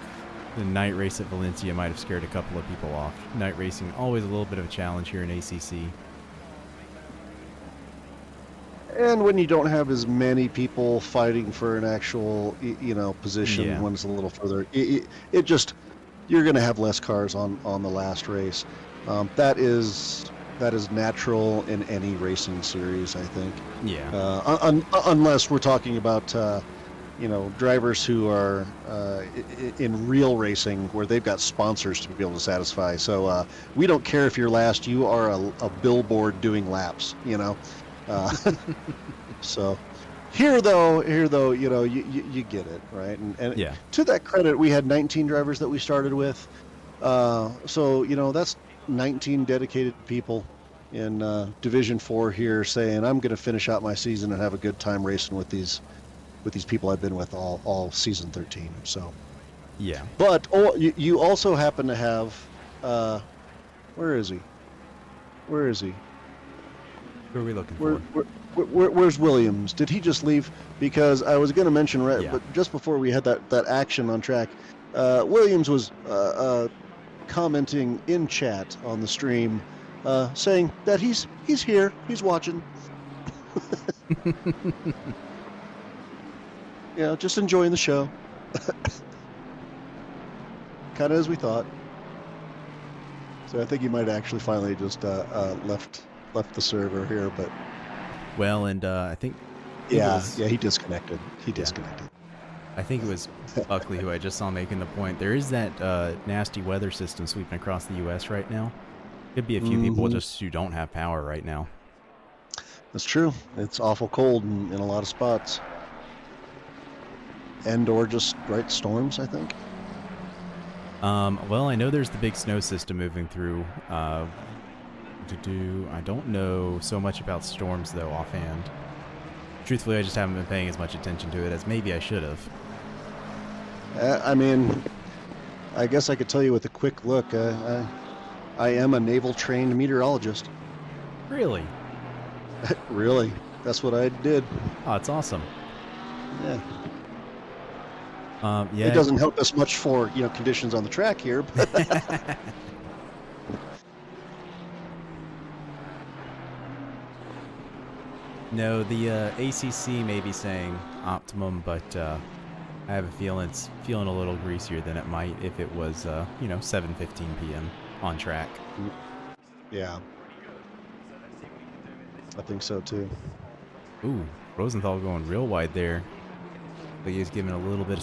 the night race at Valencia might have scared a couple of people off. Night racing, always a little bit of a challenge here in ACC. And when you don't have as many people fighting for an actual, you know, position, when it's a little further, it just, you're going to have less cars on the last race. That is natural in any racing series, I think. Yeah. Unless we're talking about, you know, drivers who are in real racing where they've got sponsors to be able to satisfy. So we don't care if you're last. You are a billboard doing laps, you know. So here though, you know, you get it, right? And yeah. To that credit, we had 19 drivers that we started with. So, you know, that's 19 dedicated people in Division 4 here saying, I'm going to finish out my season and have a good time racing with these people I've been with all season 13. So Yeah. But you also happen to have, where is he? Where is he? Who are we looking for? Where's Williams? Did he just leave? Because I was going to mention Yeah. but just before we had that action on track, Williams was commenting in chat on the stream, saying that he's here, he's watching. Just enjoying the show. Kind of as we thought. So I think he might actually finally just left the server here, but Well, and I think he disconnected. He disconnected. I think it was Buckley who I just saw making the point. There is that nasty weather system sweeping across the U.S. right now. Could be a few people just who don't have power right now. That's true. It's awful cold in a lot of spots. And or just storms, I think. Well, I know there's the big snow system moving through. I don't know so much about storms, though, offhand. Truthfully, I just haven't been paying as much attention to it as maybe I should have. I mean, I guess I could tell you with a quick look. I am a naval-trained meteorologist. Really? Really? That's what I did. Oh, it's awesome. Yeah. Yeah. It doesn't help us much for conditions on the track here. But No, the ACC may be saying optimum, but I have a feeling it's feeling a little greasier than it might if it was 7:15 p.m. on track. Yeah. I think so too. Ooh, Rosenthal going real wide there. But he's giving a little bit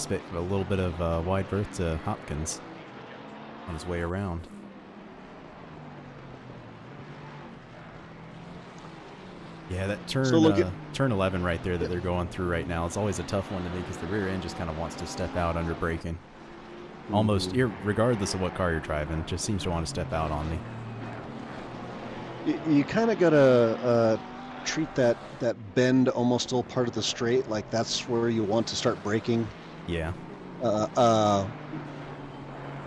of wide berth to Hopkins on his way around. Yeah, that turn 11 right there that they're going through right now. It's always a tough one to make because the rear end just kind of wants to step out under braking. Almost, regardless of what car you're driving, just seems to want to step out on me. You kind of gotta treat that bend almost still part of the straight, like that's where you want to start braking. Yeah.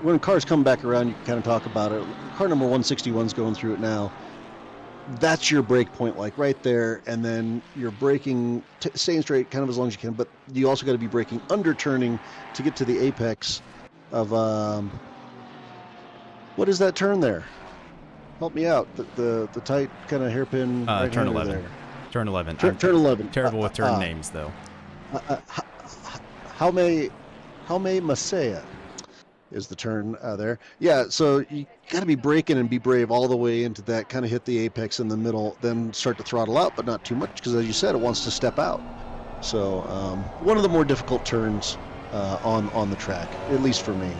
When cars come back around, you can kind of talk about it. Car number 161's going through it now. That's your brake point, like right there, and then you're braking, staying straight kind of as long as you can, but you also got to be braking under turning to get to the apex of, what is that turn there? Help me out. The tight kind of hairpin. Turn 11. There. Turn 11. Turn 11. Terrible with turn names, though. Jaume Macea is the turn there. Yeah, so you got to be braking and be brave all the way into that, kind of hit the apex in the middle, then start to throttle out, but not too much, because as you said, it wants to step out. So one of the more difficult turns on the track, at least for me.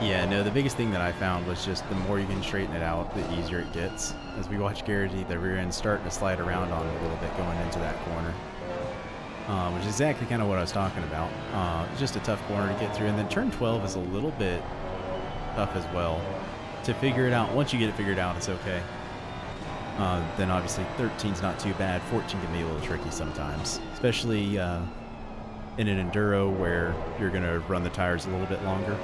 Yeah, no, the biggest thing that I found was just the more you can straighten it out, the easier it gets. As we watch Garrity, the rear end starting to slide around on it a little bit going into that corner. Which is exactly kind of what I was talking about. It's just a tough corner to get through. And then turn 12 is a little bit tough as well to figure it out. Once you get it figured out, it's okay. Then obviously 13's not too bad. 14 can be a little tricky sometimes, especially in an enduro where you're going to run the tires a little bit longer.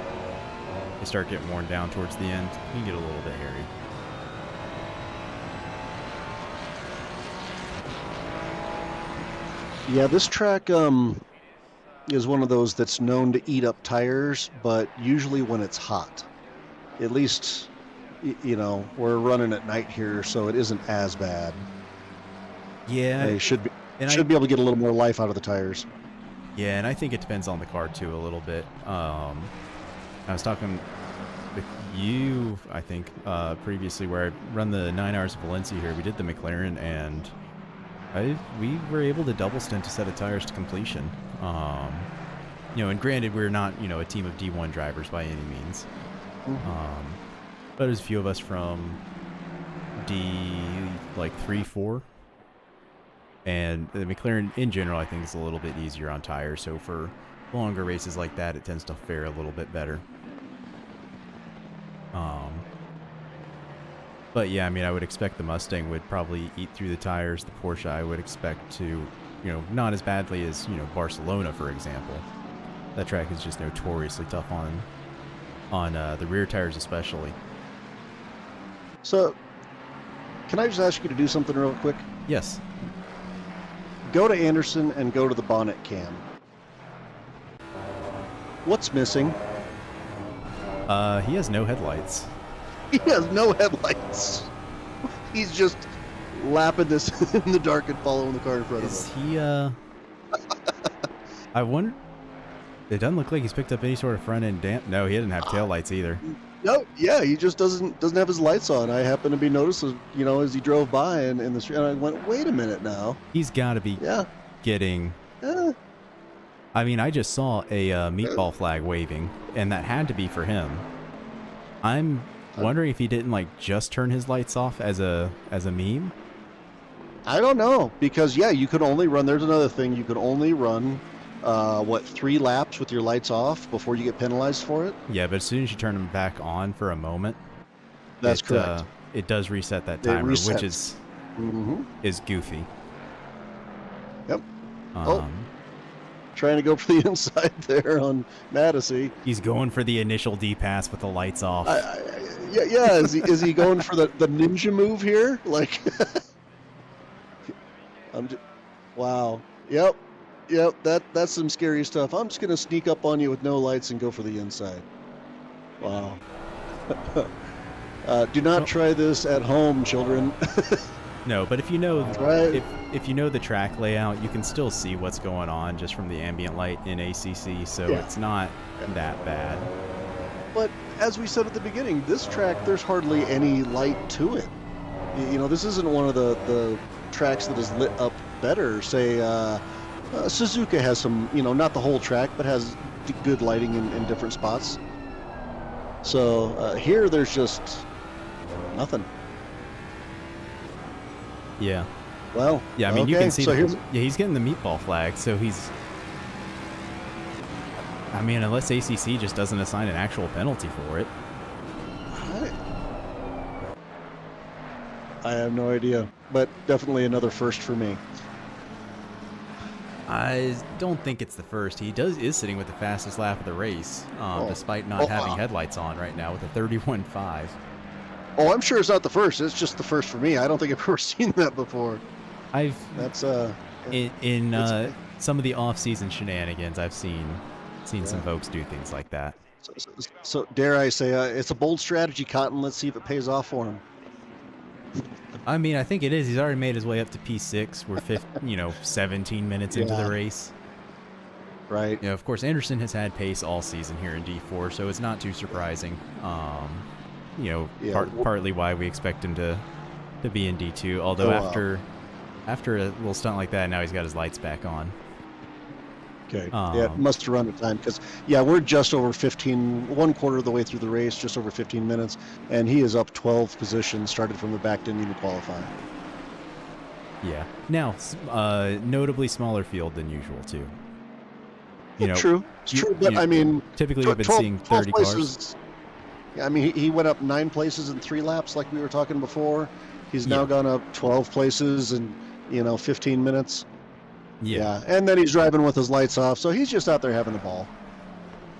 They start getting worn down towards the end. You can get a little bit hairy. Yeah, this track is one of those that's known to eat up tires, but usually when it's hot. At least, we're running at night here, so it isn't as bad. Yeah. They should be able to get a little more life out of the tires. Yeah, and I think it depends on the car too a little bit. I was talking with you, I think, previously, where I run the 9 hours of Valencia here. We did the McLaren, and we were able to double stint a set of tires to completion. And granted, we're not, a team of D1 drivers by any means. But there's a few of us from D3, 4. And the McLaren, in general, I think is a little bit easier on tires. So for longer races like that, it tends to fare a little bit better. But yeah, I mean, I would expect the Mustang would probably eat through the tires. The Porsche, I would expect to, not as badly as, Barcelona, for example. That track is just notoriously tough on the rear tires especially. So, can I just ask you to do something real quick? Yes. Go to Anderson and go to the bonnet cam. What's missing? He has no headlights. He has no headlights. He's just lapping this in the dark and following the car in front of Is him. he, I wonder... It doesn't look like he's picked up any sort of front end damp. No, he didn't have taillights either. No, yeah, he just doesn't have his lights on. I happened to be noticing, you know, as he drove by in the street, and I went, wait a minute now. He's got to be getting... Yeah. I mean, I just saw a meatball flag waving, and that had to be for him. I'm wondering if he didn't, like, just turn his lights off as a meme. I don't know, because, yeah, you could only run, there's another thing, you could only run, 3 laps with your lights off before you get penalized for it? Yeah, but as soon as you turn them back on for a moment, That's correct. It does reset that timer, which is goofy. Yep. Trying to go for the inside there on Madison. He's going for the initial D-pass with the lights off. Yeah. Is he going for the ninja move here? Like, wow. Yep. That's some scary stuff. I'm just gonna sneak up on you with no lights and go for the inside. Wow. Do not try this at home, children. No, but if you know Right. if you know the track layout, you can still see what's going on just from the ambient light in ACC, so it's not that bad. But as we said at the beginning, this track, there's hardly any light to it. You know, this isn't one of the tracks that is lit up better. Say, Suzuka has some, you know, not the whole track, but has good lighting in different spots. So here, there's just nothing. Yeah. Well, yeah, I mean, you can see so he's getting the meatball flag, so he's... I mean, unless ACC just doesn't assign an actual penalty for it. I have no idea, but definitely another first for me. I don't think it's the first. He is sitting with the fastest lap of the race, despite not having headlights on right now with a 31.5. Oh, I'm sure it's not the first. It's just the first for me. I don't think I've ever seen that before. That's in some of the off-season shenanigans, I've seen some folks do things like that. So dare I say, it's a bold strategy, Cotton. Let's see if it pays off for him. I mean, I think it is. He's already made his way up to P6. We're 17 minutes into the race. Right. Of course, Anderson has had pace all season here in D4, so it's not too surprising. Partly why we expect him to be in D2. Although after a little stunt like that, now he's got his lights back on. Okay. It must have run a time because, we're just over 1/4 of the way through the race, just over 15 minutes, and he is up 12 positions, started from the back, didn't even qualify. Yeah. Now, notably smaller field than usual, too. True. It's true, but I mean... Typically, we've been seeing 30 cars. Yeah, I mean, he went up 9 places in 3 laps like we were talking before. He's now gone up 12 places in, 15 minutes. Yeah, and then he's driving with his lights off, so he's just out there having a ball.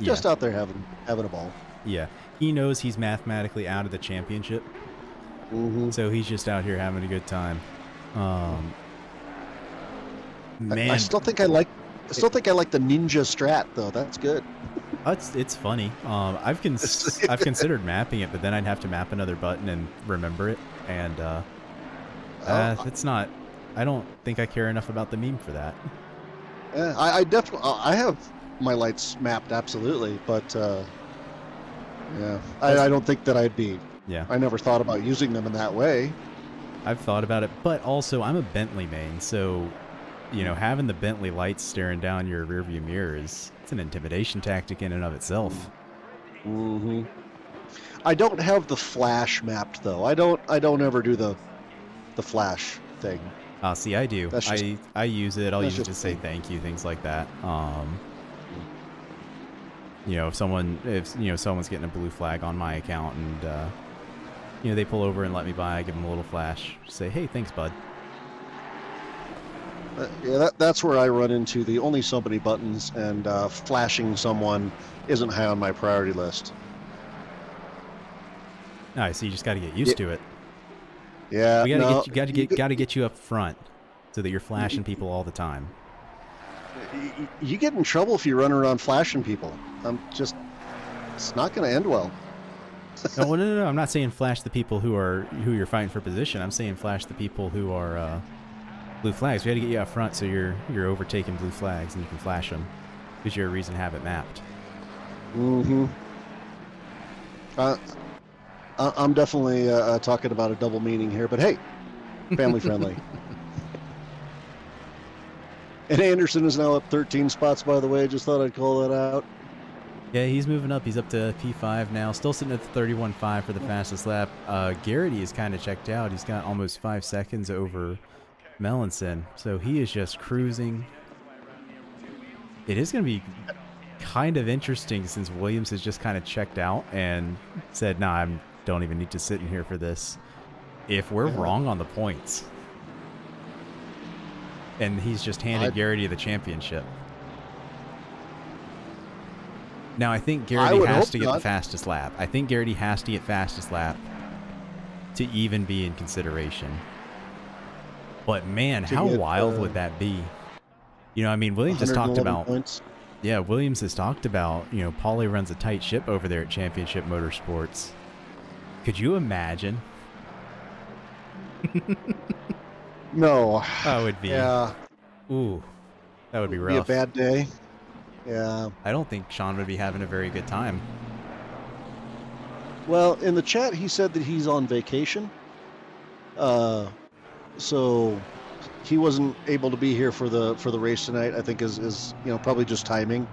Just out there having a ball. Yeah, he knows he's mathematically out of the championship, so he's just out here having a good time. Man, I still think I like the ninja strat though. That's good. It's funny. I've considered mapping it, but then I'd have to map another button and remember it, and it's not. I don't think I care enough about the meme for that. I definitely I have my lights mapped absolutely, but I don't think that I'd be. Yeah. I never thought about using them in that way. I've thought about it, but also I'm a Bentley main, so having the Bentley lights staring down your rearview mirror it's an intimidation tactic in and of itself. I don't have the flash mapped though. I don't ever do the flash thing. See, I do. I use it. I'll use it to say thing. thank you, things like that. If someone's getting a blue flag on my account and they pull over and let me by, I give them a little flash, say, hey, thanks, bud. Yeah, that's where I run into the only so many buttons, and flashing someone isn't high on my priority list. Nice. So you just got to get used to it. Yeah, We no, gotta get you up front so that you're flashing people all the time. you get in trouble if you run around flashing people. It's not going to end well. No. I'm not saying flash the people who you're fighting for position. I'm saying flash the people who are blue flags. We got to get you up front so you're overtaking blue flags and you can flash them because you're a reason to have it mapped. Mm-hmm. I'm definitely talking about a double meaning here, but hey, family friendly. And Anderson is now up 13 spots, by the way. Just thought I'd call that out. Yeah, he's moving up. He's up to P5 now. Still sitting at the 31.5 for the fastest lap. Garrity is kind of checked out. He's got almost 5 seconds over Melanson. So he is just cruising. It is going to be kind of interesting since Williams has just kind of checked out and said, nah, I don't even need to sit in here for this. If we're wrong on the points. And he's just handed Garrity the championship. Now, I think Garrity has to get the fastest lap. I think Garrity has to get fastest lap to even be in consideration. But, man, how wild would that be? You know, I mean, Williams has talked about... Points. Yeah, Williams has talked about, you know, Paulie runs a tight ship over there at Championship Motorsports. Could you imagine? No. That would be. Yeah. Ooh, that would be rough. Be a bad day. Yeah. I don't think Sean would be having a very good time. Well, in the chat, he said that he's on vacation. So he wasn't able to be here for the race tonight. I think is probably just timing.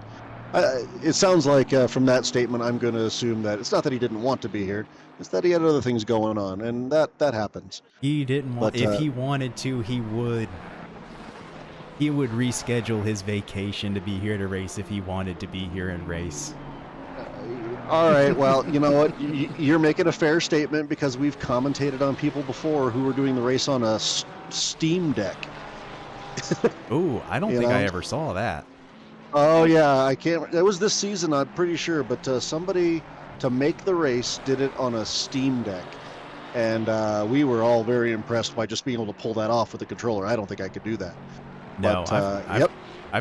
It sounds like from that statement, I'm going to assume that it's not that he didn't want to be here. It's that he had other things going on, and that happens. He didn't want. If he wanted to, he would reschedule his vacation to be here to race if he wanted to be here and race. All right. Well, you know what? You're making a fair statement because we've commentated on people before who were doing the race on a Steam Deck. Ooh, I don't think I ever saw that. Oh yeah, I can't. It was this season, I'm pretty sure. But somebody to make the race did it on a Steam Deck, and we were all very impressed by just being able to pull that off with a controller. I don't think I could do that. No, but,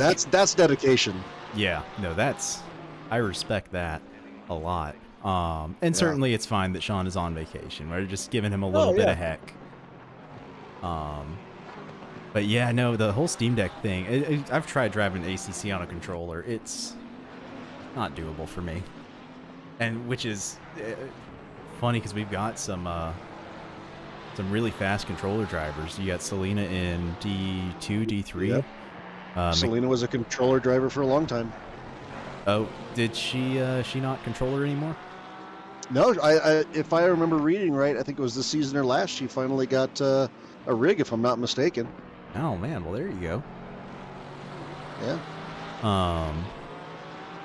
that's dedication. Yeah, no, I respect that a lot. And certainly it's fine that Sean is on vacation. We're just giving him a little bit of heck. But yeah, no, the whole Steam Deck thing, I've tried driving ACC on a controller. It's not doable for me. And which is funny because we've got some really fast controller drivers. You got Selena in D2, D3. Yep. Selena was a controller driver for a long time. Oh, did she not controller anymore? No, I if I remember reading right, I think it was this season or last, she finally got a rig, if I'm not mistaken. Oh man, well there you go. Yeah.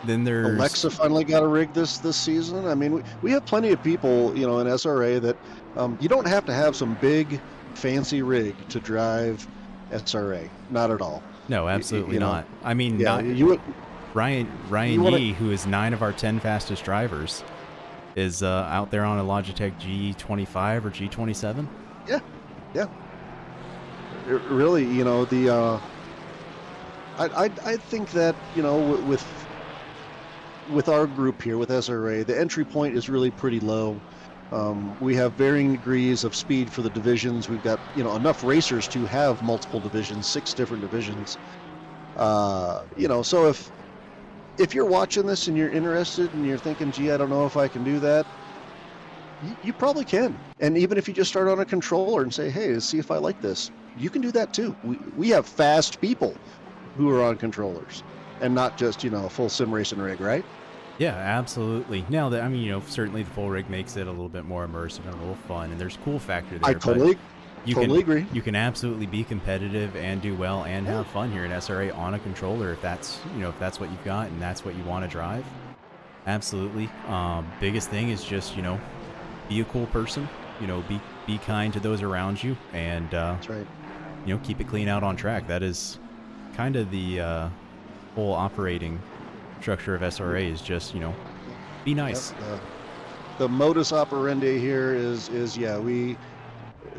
Then there's Alexa finally got a rig this season. I mean, we have plenty of people, in SRA that you don't have to have some big fancy rig to drive SRA. Not at all. No, absolutely not. I mean, Ryan Yee, who is 9 of our 10 fastest drivers, is out there on a Logitech G25 or G27. Yeah. Really, I think that with our group here with SRA, the entry point is really pretty low. We have varying degrees of speed for the divisions. We've got enough racers to have multiple divisions, 6 different divisions. So if you're watching this and you're interested and you're thinking, gee, I don't know if I can do that, you probably can. And even if you just start on a controller and say, hey, let's see if I like this, you can do that too. We have fast people who are on controllers and not just, a full sim racing rig, right? Yeah, absolutely. Now that, certainly the full rig makes it a little bit more immersive and a little fun, and there's cool factor there. I totally agree. You can absolutely be competitive and do well and have fun here in SRA on a controller if that's what you've got and that's what you want to drive. Absolutely. Biggest thing is just, be a cool person, be kind to those around you, and that's right. you know, keep it clean out on track. That is kind of the whole operating structure of SRA, is just, you know, be nice. Yep, the modus operandi here is yeah,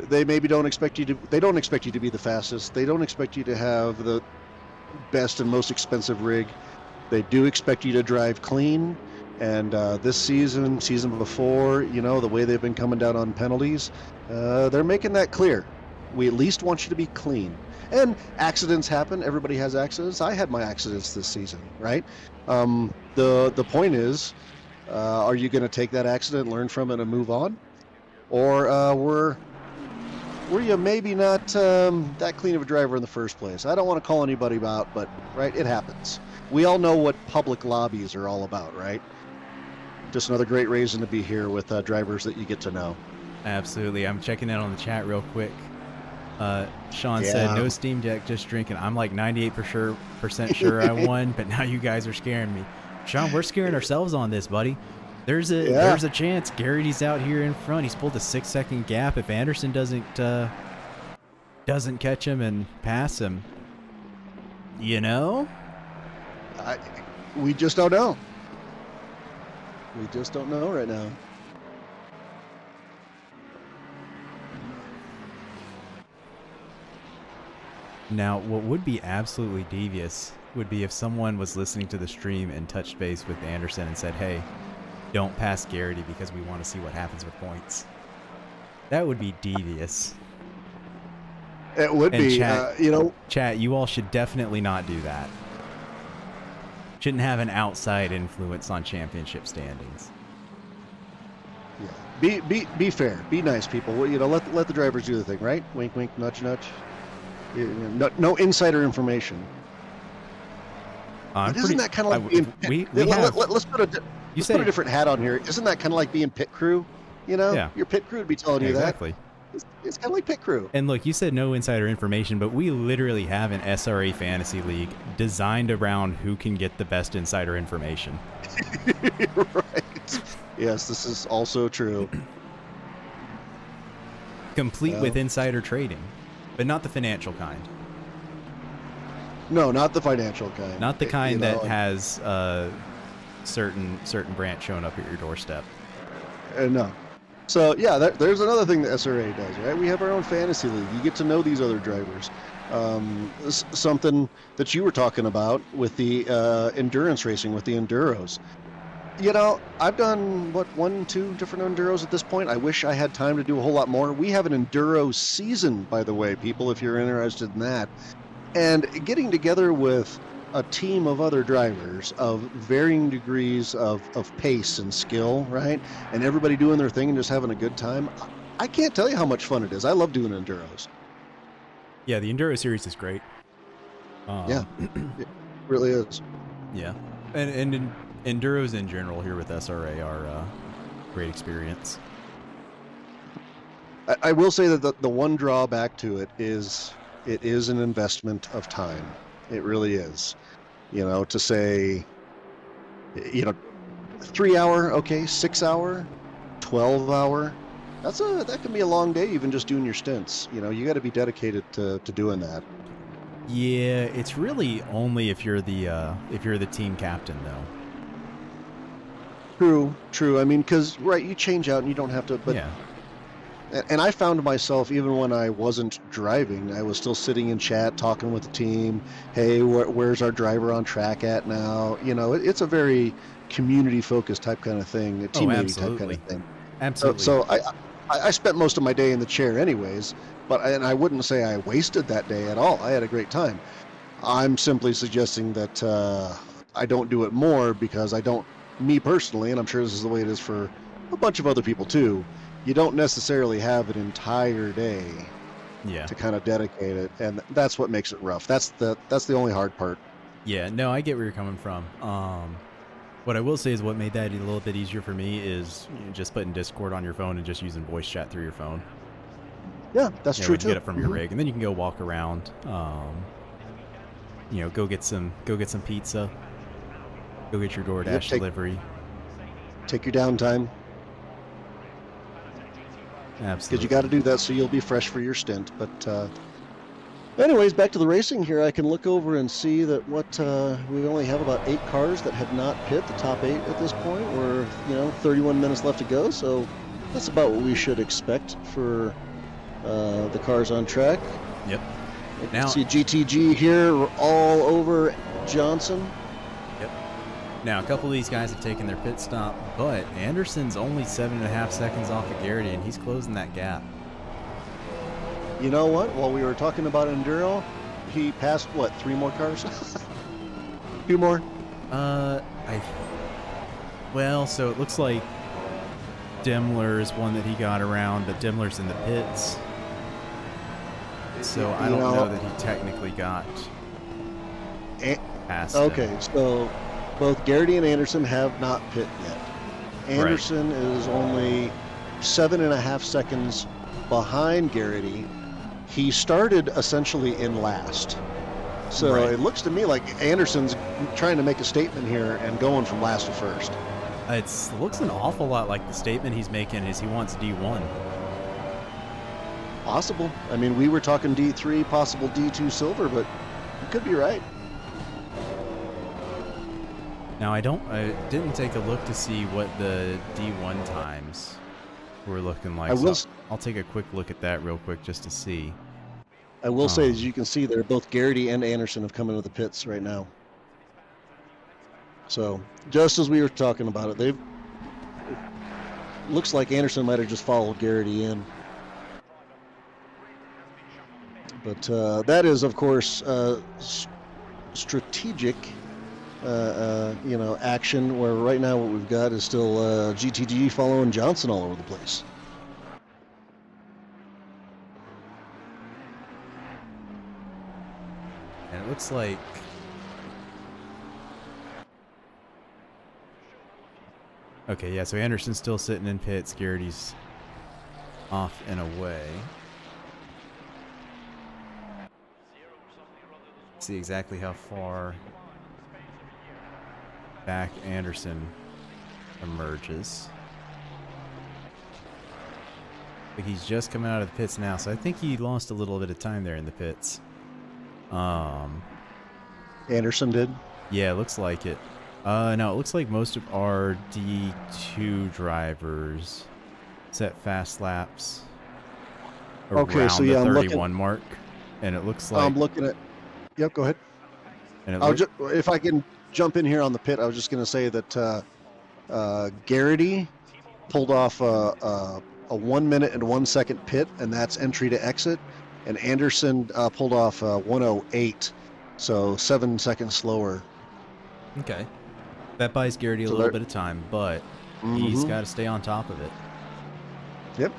they maybe don't expect you to, they don't expect you to be the fastest. They don't expect you to have the best and most expensive rig. They do expect you to drive clean. And this season before, you know, the way they've been coming down on penalties, they're making that clear. We at least want you to be clean. And accidents happen. Everybody has accidents. I had my accidents this season, right? The point is, are you going to take that accident, learn from it, and move on? Or were you maybe not that clean of a driver in the first place? I don't want to call anybody out, but, right, it happens. We all know what public lobbies are all about, right? Just another great reason to be here with drivers that you get to know. Absolutely. I'm checking in on the chat real quick. Sean said, no Steam Deck, just drinking. I'm like 98% sure I won, but now you guys are scaring me. Sean, we're scaring ourselves on this, buddy. There's a chance Garrity's out here in front. He's pulled a 6-second gap. If Anderson doesn't catch him and pass him, you know? We just don't know. We just don't know right now. Now, what would be absolutely devious would be if someone was listening to the stream and touched base with Anderson and said, hey, don't pass Garrity because we want to see what happens with points. That would be devious. It would And be, chat, you know. Chat, you all should definitely not do that. Shouldn't have an outside influence on championship standings. Yeah. Be fair. Be nice, people. Well, you know, let the drivers do the thing, right? Wink, wink, nudge, nudge. You know, no insider information. Isn't that kind of like being? Let's put a different hat on here. Isn't that kind of like being pit crew? You know, Yeah. Your pit crew would be telling you Exactly. that. It's kind of like pit crew. And look, you said no insider information, but we literally have an SRA fantasy league designed around who can get the best insider information. Right. Yes, this is also true. Complete with insider trading, but not the financial kind. No, not the financial kind. Not the kind You know, that has certain branch showing up at your doorstep. No. So yeah, there's another thing that SRA does, right? We have our own fantasy league. You get to know these other drivers. Something that you were talking about with the endurance racing, with the enduros. You know, I've done 1-2 different enduros at this point. I wish I had time to do a whole lot more. We have an enduro season, by the way, people, if you're interested in that. And getting together with a team of other drivers of varying degrees of pace and skill, right? And everybody doing their thing and just having a good time. I can't tell you how much fun it is. I love doing enduros. Yeah, the Enduro series is great. Yeah, it really is. Yeah. And Enduros in general here with SRA are a great experience. I will say that the one drawback to it is an investment of time. It really is. You know, to say, you know, 3 hour, okay, 6 hour, 12 hour, that can be a long day even just doing your stints. You know, you got to be dedicated to doing that. Yeah, it's really only if you're the team captain though. True. I mean, because right, you change out and you don't have to. But yeah. And I found myself, even when I wasn't driving, I was still sitting in chat, talking with the team. Hey, where's our driver on track at now? You know, it's a very community-focused type kind of thing, a teammate type kind of thing. Absolutely. So I spent most of my day in the chair anyways, and I wouldn't say I wasted that day at all. I had a great time. I'm simply suggesting that I don't do it more because I don't, me personally, and I'm sure this is the way it is for a bunch of other people too, you don't necessarily have an entire day to kind of dedicate it, and that's what makes it rough. That's the only hard part. Yeah, no, I get where you're coming from. What I will say is what made that a little bit easier for me is just putting Discord on your phone and just using voice chat through your phone. Yeah, that's true too. Get it from your rig, and then you can go walk around. You know, go get some pizza. Go get your DoorDash delivery. Take your downtime. Absolutely. Because you got to do that so you'll be fresh for your stint. But Anyways, back to the racing here. I can look over and see that we only have about 8 cars that have not pit, the top 8 at this point. We're 31 minutes left to go, so that's about what we should expect for the cars on track. Yep. You Now can see GTG here all over Johnson. Yep. Now a couple of these guys have taken their pit stop, but Anderson's only 7.5 seconds off of Garrity, and he's closing that gap. You know what? While we were talking about Enduro, he passed, what, 3 more cars? 2 more? Well, so it looks like Daimler is one that he got around, but Daimler's in the pits. So I don't know that he technically got past Okay, him. so both Garrity and Anderson have not pit yet. Anderson is only 7.5 seconds behind Garrity. He started essentially in last. So it looks to me like Anderson's trying to make a statement here and going from last to first. It looks an awful lot like the statement he's making is he wants D1. Possible. I mean, we were talking D3, possible D2 silver, but you could be right. Now I didn't take a look to see what the D1 times were looking like. I'll take a quick look at that real quick just to see. I will say, as you can see there, both Garrity and Anderson have come into the pits right now. So, just as we were talking about it, looks like Anderson might have just followed Garrity in. But that is, of course, strategic, action, where right now what we've got is still GTG following Johnson all over the place. And it looks like okay, yeah, so Anderson's still sitting in pits, Garrity's off and away. See exactly how far back Anderson emerges. But he's just coming out of the pits now, so I think he lost a little bit of time there in the pits. Anderson did? Yeah, it looks like it. No, it looks like most of our D2 drivers set fast laps around the 31 mark, and it looks like I'm looking at. Yep, go ahead. And if I can jump in here on the pit, I was just going to say that Garrity pulled off a 1 minute and 1 second pit, and that's entry to exit. And Anderson pulled off 1:08, so 7 seconds slower. Okay. That buys Garrity a little bit of time, but he's got to stay on top of it. Yep.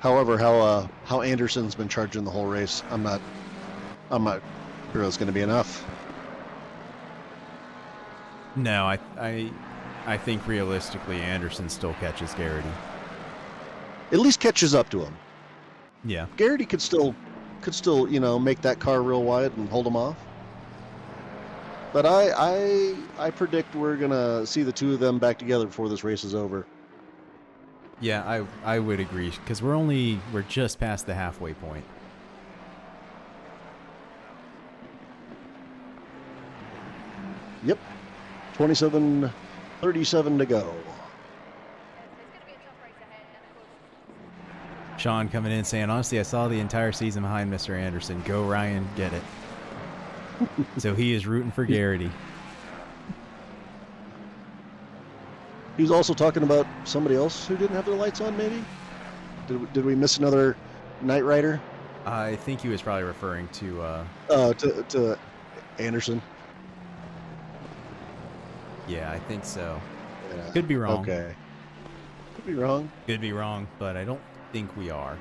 However, how Anderson's been charging the whole race, I'm not sure it's going to be enough. No, I think realistically Anderson still catches Garrity. At least catches up to him. Yeah. Garrity could still, make that car real wide and hold him off. But I predict we're gonna see the two of them back together before this race is over. Yeah, I would agree, because we're just past the halfway point. Yep. 27:37 to go. Sean coming in saying, honestly, I saw the entire season behind Mr. Anderson. Go Ryan, get it. So he is rooting for Garrity. He was also talking about somebody else who didn't have their lights on, maybe? Did we miss another Knight Rider? I think he was probably referring to Anderson. Yeah, I think so. Yeah. Could be wrong. Okay. Could be wrong. Could be wrong, but I don't think we are.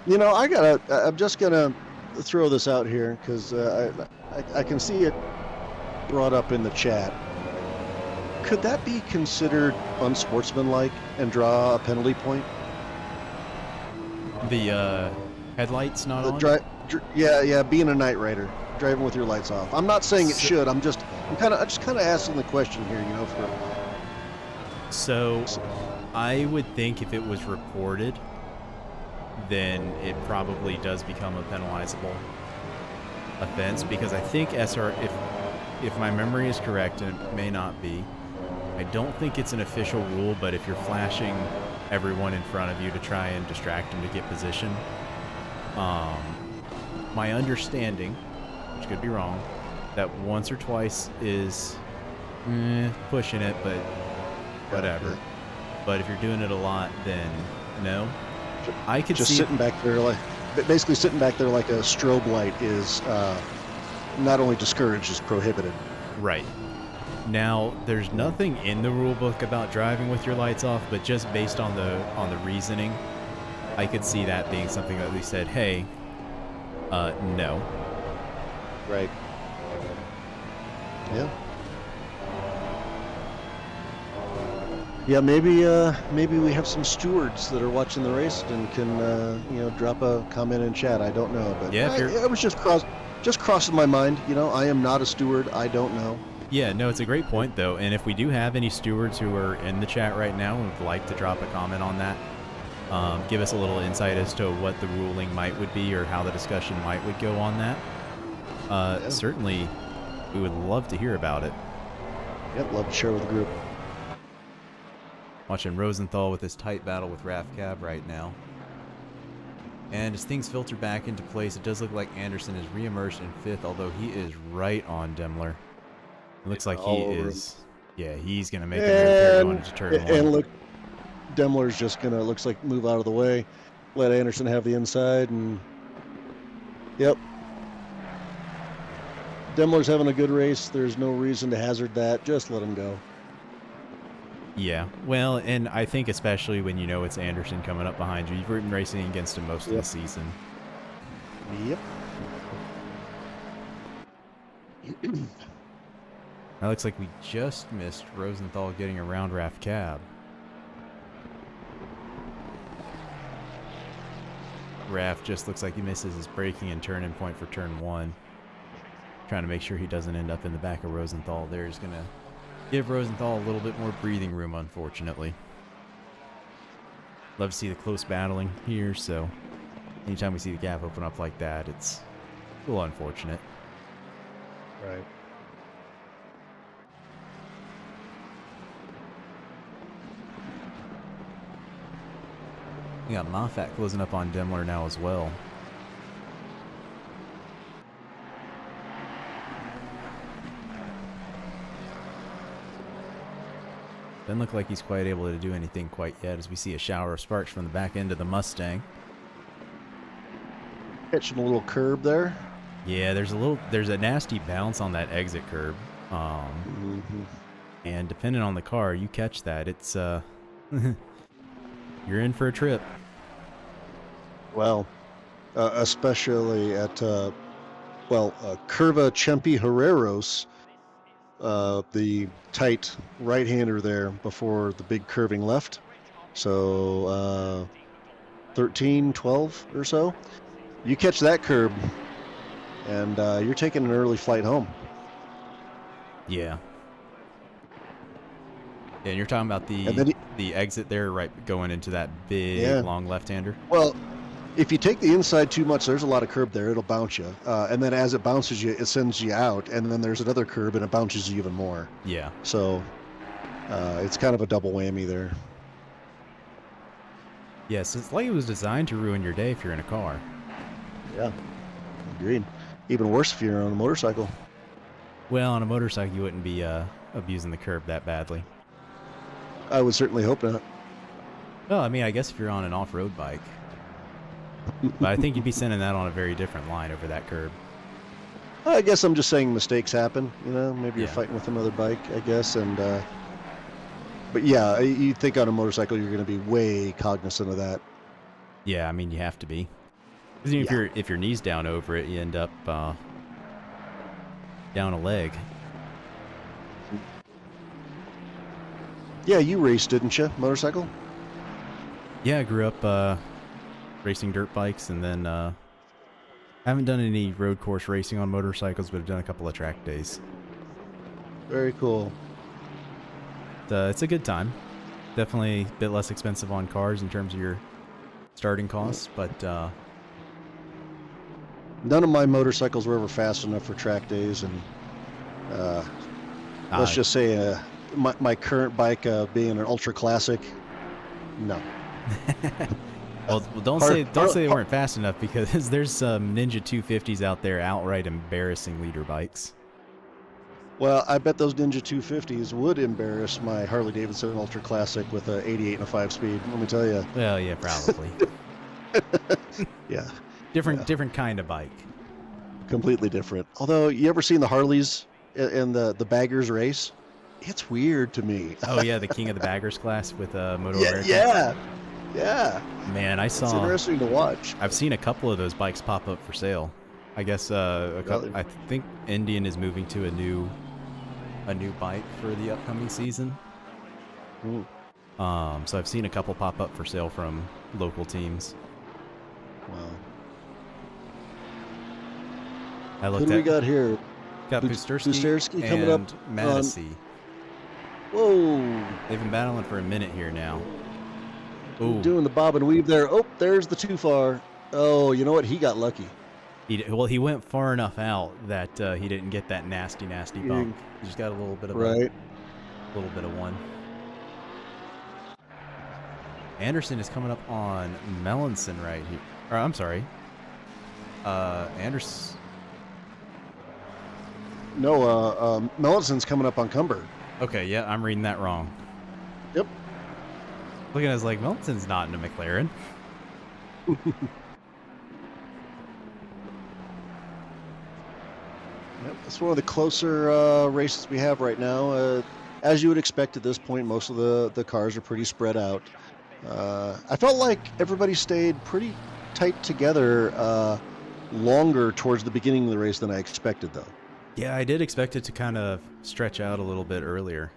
I'm just gonna throw this out here because I can see it brought up in the chat. Could that be considered unsportsmanlike and draw a penalty point? The headlights not on? Yeah, being a night rider, driving with your lights off. I'm not saying it should. I'm just kind of asking the question here, you know. So, I would think if it was reported, then it probably does become a penalizable offense, because I think if my memory is correct, and it may not be, I don't think it's an official rule, but if you're flashing everyone in front of you to try and distract them to get position, my understanding, which could be wrong, that once or twice is pushing it, but whatever. But if you're doing it a lot, then no. I could just see sitting back there, like basically sitting back there like a strobe light is not only discouraged, is prohibited. Right. Now, there's nothing in the rule book about driving with your lights off, but just based on the reasoning, I could see that being something that we said, hey, no. Right. Yeah. Yeah, maybe we have some stewards that are watching the race and can you know, drop a comment in chat. I don't know, but yeah, it was just crossing my mind. You know, I am not a steward. I don't know. Yeah, no, it's a great point though. And if we do have any stewards who are in the chat right now and would like to drop a comment on that, give us a little insight as to what the ruling would be or how the discussion would go on that. Yeah. Certainly, we would love to hear about it. Yep, love to share with the group. Watching Rosenthal with his tight battle with Raf Cab right now. And as things filter back into place, it does look like Anderson is re-emerged in 5th, although he is right on Demler. It looks like he is. Yeah, he's going to make a move here going into turn 1. And look, Demler's just going to, looks like, move out of the way. Let Anderson have the inside, and yep. Demler's having a good race. There's no reason to hazard that. Just let him go. Yeah, well, and I think especially when you know it's Anderson coming up behind you. You've been racing against him most of the season. Yep. That looks like we just missed Rosenthal getting around Raf Cab. Raf just looks like he misses his braking and turn-in point for turn 1. Trying to make sure he doesn't end up in the back of Rosenthal. There's going to give Rosenthal a little bit more breathing room, unfortunately. Love to see the close battling here, so anytime we see the gap open up like that, it's a little unfortunate. Right. We got Moffat closing up on Demler now as well. Doesn't look like he's quite able to do anything quite yet, as we see a shower of sparks from the back end of the Mustang. Catching a little curb there. Yeah, there's a nasty bounce on that exit curb. And depending on the car, you catch that, it's you're in for a trip. Well, especially at Curva Chempi Herreros, the tight right-hander there before the big curving left. So 13, 12 or so. You catch that curb, and you're taking an early flight home. Yeah. And you're talking about the exit there, right, going into that big long left-hander? Well, if you take the inside too much, there's a lot of curb there. It'll bounce you. And then as it bounces you, it sends you out. And then there's another curb, and it bounces you even more. Yeah. So it's kind of a double whammy there. Yes, it's like it was designed to ruin your day if you're in a car. Yeah, agreed. Even worse if you're on a motorcycle. Well, on a motorcycle, you wouldn't be abusing the curb that badly. I would certainly hope not. Well, I mean, I guess if you're on an off-road bike. But I think you'd be sending that on a very different line over that curb. I guess I'm just saying mistakes happen. You know, maybe you're Yeah. fighting with another bike, I guess. And but yeah, you think on a motorcycle you're going to be way cognizant of that. Yeah, I mean, you have to be. Because if your knee's down over it, you end up down a leg. Yeah, you raced, didn't you? Motorcycle? Yeah, I grew up racing dirt bikes and then I haven't done any road course racing on motorcycles, but I've done a couple of track days. Very cool. It's a good time. Definitely a bit less expensive on cars in terms of your starting costs, but None of my motorcycles were ever fast enough for track days, and let's just say my current bike being an ultra classic, no. well, don't say they weren't fast enough, because there's some Ninja 250s out there outright embarrassing leader bikes. Well, I bet those Ninja 250s would embarrass my Harley Davidson Ultra Classic with a 88 and a 5-speed. Let me tell you. Well, yeah, probably. Yeah. Different kind of bike. Completely different. Although, you ever seen the Harleys in the baggers race? It's weird to me. Oh yeah, the King of the Baggers class with Moto Yeah, America. yeah. Man, It's interesting to watch. I've seen a couple of those bikes pop up for sale. I guess I think Indian is moving to a new bike for the upcoming season. Ooh. So I've seen a couple pop up for sale from local teams. Wow. I Who looked do at we got here? got Pusterski coming up, Madison. Whoa. They've been battling for a minute here now. Ooh. Doing the bob and weave there. Oh, there's the too far. Oh, you know what? He got lucky. He went far enough out that he didn't get that nasty bump. He just got a little bit of a little bit of one. Anderson is coming up on Melanson right here. Or I'm sorry. Anderson. No, Melison's coming up on Cumber. Okay, yeah, I'm reading that wrong. Yep. Looking at us like Melison's not in a McLaren. Yep, it's one of the closer races we have right now. As you would expect at this point, most of the cars are pretty spread out. I felt like everybody stayed pretty tight together longer towards the beginning of the race than I expected, though. Yeah, I did expect it to kind of stretch out a little bit earlier.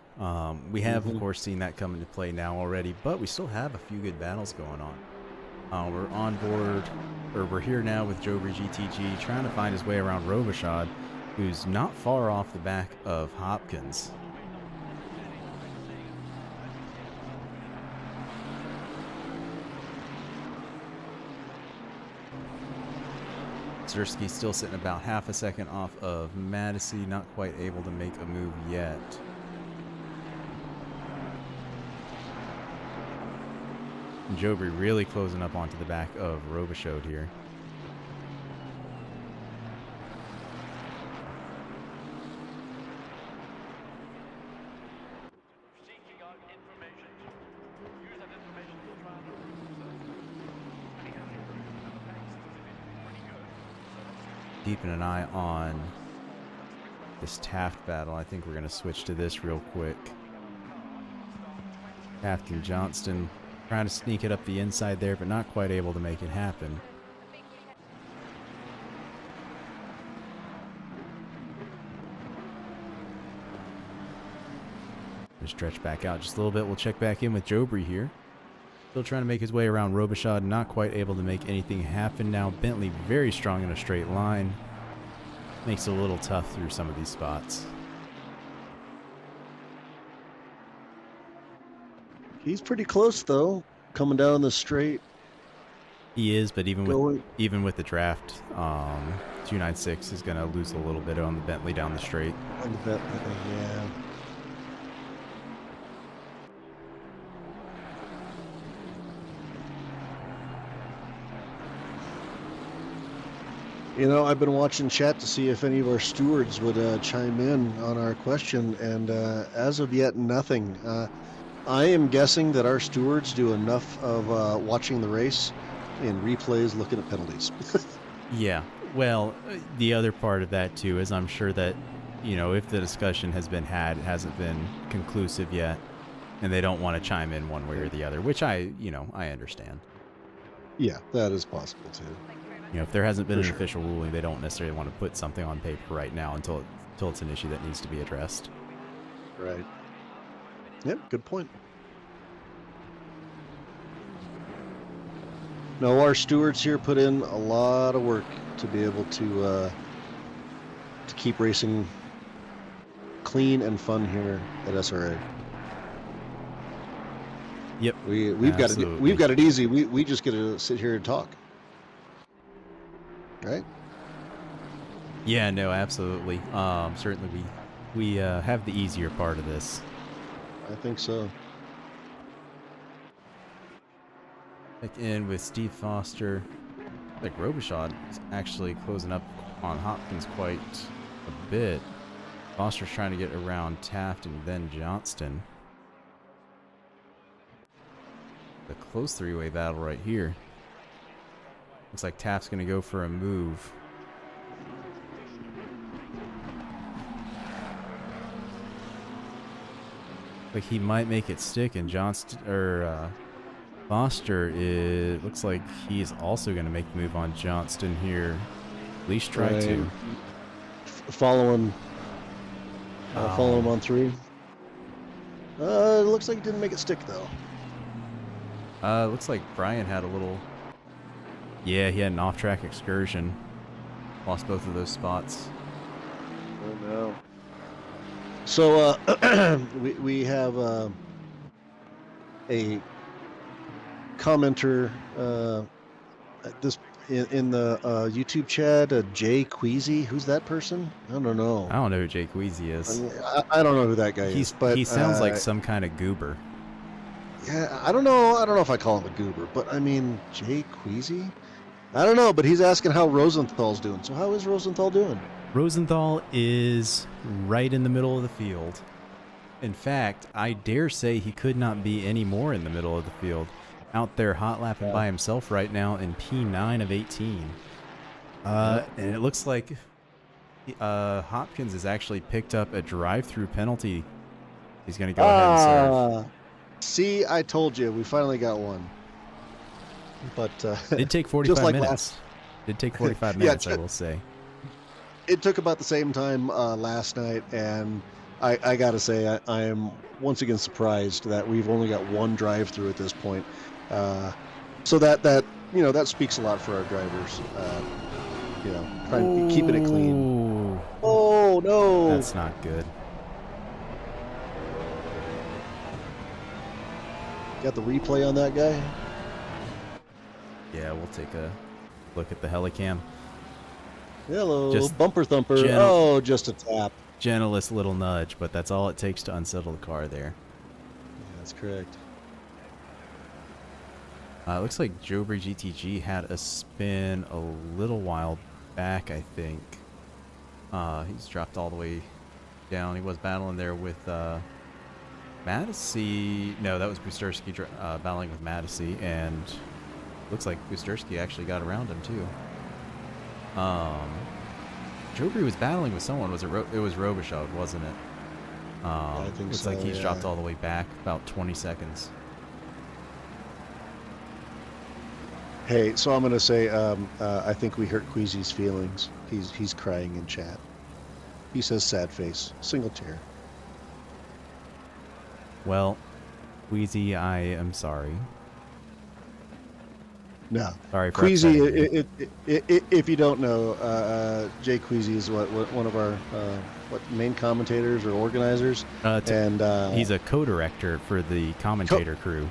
We have, of course, seen that come into play now already, but we still have a few good battles going on. We're on board, or we're here now with Jobry GTG, trying to find his way around Robichaud, who's not far off the back of Hopkins. Zersky still sitting about half a second off of Madison, not quite able to make a move yet. And Jobry really closing up onto the back of Robichaud here. Keeping an eye on this Taft battle. I think we're going to switch to this real quick. Taft and Johnston trying to sneak it up the inside there, but not quite able to make it happen. Just stretch back out just a little bit. We'll check back in with Jobry here. Still trying to make his way around Robichaud, not quite able to make anything happen now. Bentley very strong in a straight line. Makes it a little tough through some of these spots. He's pretty close, though, coming down the straight. He is, but even with the draft, 296 is going to lose a little bit on the Bentley down the straight. On the Bentley, yeah. You know, I've been watching chat to see if any of our stewards would chime in on our question, and as of yet, nothing. I am guessing that our stewards do enough of watching the race and replays looking at penalties. Yeah. Well, the other part of that, too, is I'm sure that, you know, if the discussion has been had, it hasn't been conclusive yet, and they don't want to chime in one way or the other, which I understand. Yeah, that is possible, too. You know, if there hasn't been an official ruling, they don't necessarily want to put something on paper right now until it's an issue that needs to be addressed. Right. Yep, good point. No, our stewards here put in a lot of work to be able to keep racing clean and fun here at SRA. Yep. We've got it easy. We just get to sit here and talk, right? Yeah, no, absolutely. Certainly we have the easier part of this. I think so. Back in with Steve Foster. Like Robichaud is actually closing up on Hopkins quite a bit. Foster's trying to get around Taft and then Johnston. The close three-way battle right here. Looks like Taft's going to go for a move. Like he might make it stick, and Johnston or Foster, it looks like he's also going to make the move on Johnston here. At least try to. Follow him on 3. It looks like he didn't make it stick though. Looks like Brian had a little. Yeah, he had an off-track excursion. Lost both of those spots. Oh no. So we have a commenter in the YouTube chat, Jay Queasy. Who's that person? I don't know. I don't know who Jay Queasy is. I don't know who that guy is. But he sounds like some kind of goober. Yeah, I don't know if I call him a goober, but I mean Jay Queasy. I don't know, but he's asking how Rosenthal's doing. So how is Rosenthal doing? Rosenthal is right in the middle of the field. In fact, I dare say he could not be any more in the middle of the field. Out there hot lapping by himself right now in P9 of 18. And it looks like Hopkins has actually picked up a drive-through penalty. He's going to go ahead and serve. See, I told you, we finally got one. But it'd take 45 like minutes. It'd take 45 minutes, I will say. It took about the same time last night, and I got to say, I am once again surprised that we've only got one drive-through at this point. So that speaks a lot for our drivers. Keeping it clean. Oh no, that's not good. Got the replay on that guy? Yeah, we'll take a look at the helicam. Hello, just bumper thumper. Just a tap. Gentlest little nudge, but that's all it takes to unsettle the car there. Yeah, that's correct. It looks like Jobry GTG had a spin a little while back, I think. He's dropped all the way down. He was battling there with Madisy. No, that was Busterski battling with Madisy, and looks like Busterski actually got around him too. Jobry was battling with someone. It was Robichaud, wasn't it? I think looks so, like he's dropped all the way back about 20 seconds. Hey, so I'm gonna say I think we hurt Queasy's feelings. He's crying in chat. He says sad face, single tear. Well, Queasy, I am sorry. No. Sorry for Queasy, upsetting you. if you don't know, Jay Queasy is one of our main commentators or organizers, and he's a co-director for the commentator crew.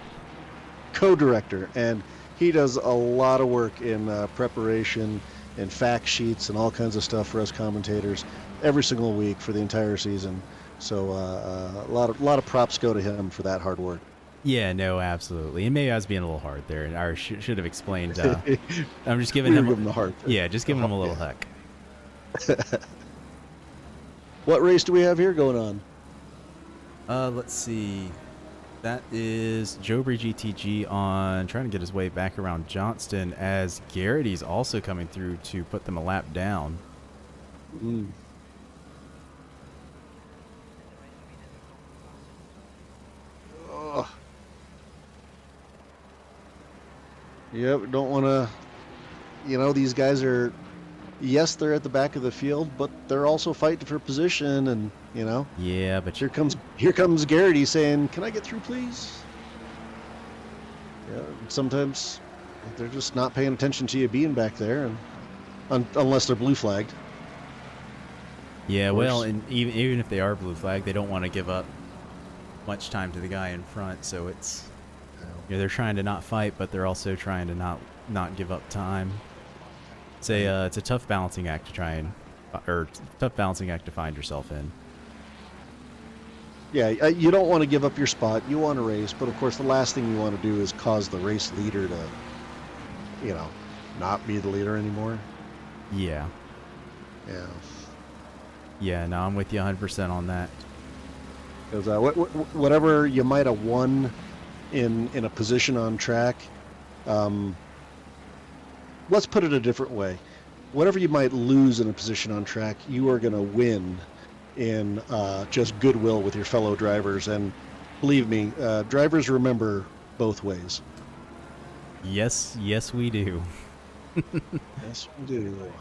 Co-director, and he does a lot of work in preparation and fact sheets and all kinds of stuff for us commentators every single week for the entire season. So a lot of props go to him for that hard work. Yeah, no, absolutely. And maybe I was being a little hard there, and I should have explained. I'm just giving him the heart. Yeah, just giving him a little heck. What race do we have here going on? Let's see. That is Jobry GTG on trying to get his way back around Johnston, as Garrity's also coming through to put them a lap down. Yep, don't want to, these guys are, yes, they're at the back of the field, but they're also fighting for position, and, Yeah, but here comes Garrity saying, can I get through, please? Yeah, sometimes they're just not paying attention to you being back there, and unless they're blue flagged. Yeah, well, and even if they are blue flag, they don't want to give up much time to the guy in front. So it's, you know, they're trying to not fight, but they're also trying to not give up time. It's a tough balancing act to try and, or tough balancing act to find yourself in. Yeah, you don't want to give up your spot. You want to race, but of course the last thing you want to do is cause the race leader to, you know, not be the leader anymore. Yeah. Yeah. Yeah, no, I'm with you 100% on that. Because whatever you might have won in a position on track, let's put it a different way. Whatever you might lose in a position on track, you are going to win in just goodwill with your fellow drivers. And believe me, drivers remember both ways. Yes, we do. Yes, we do.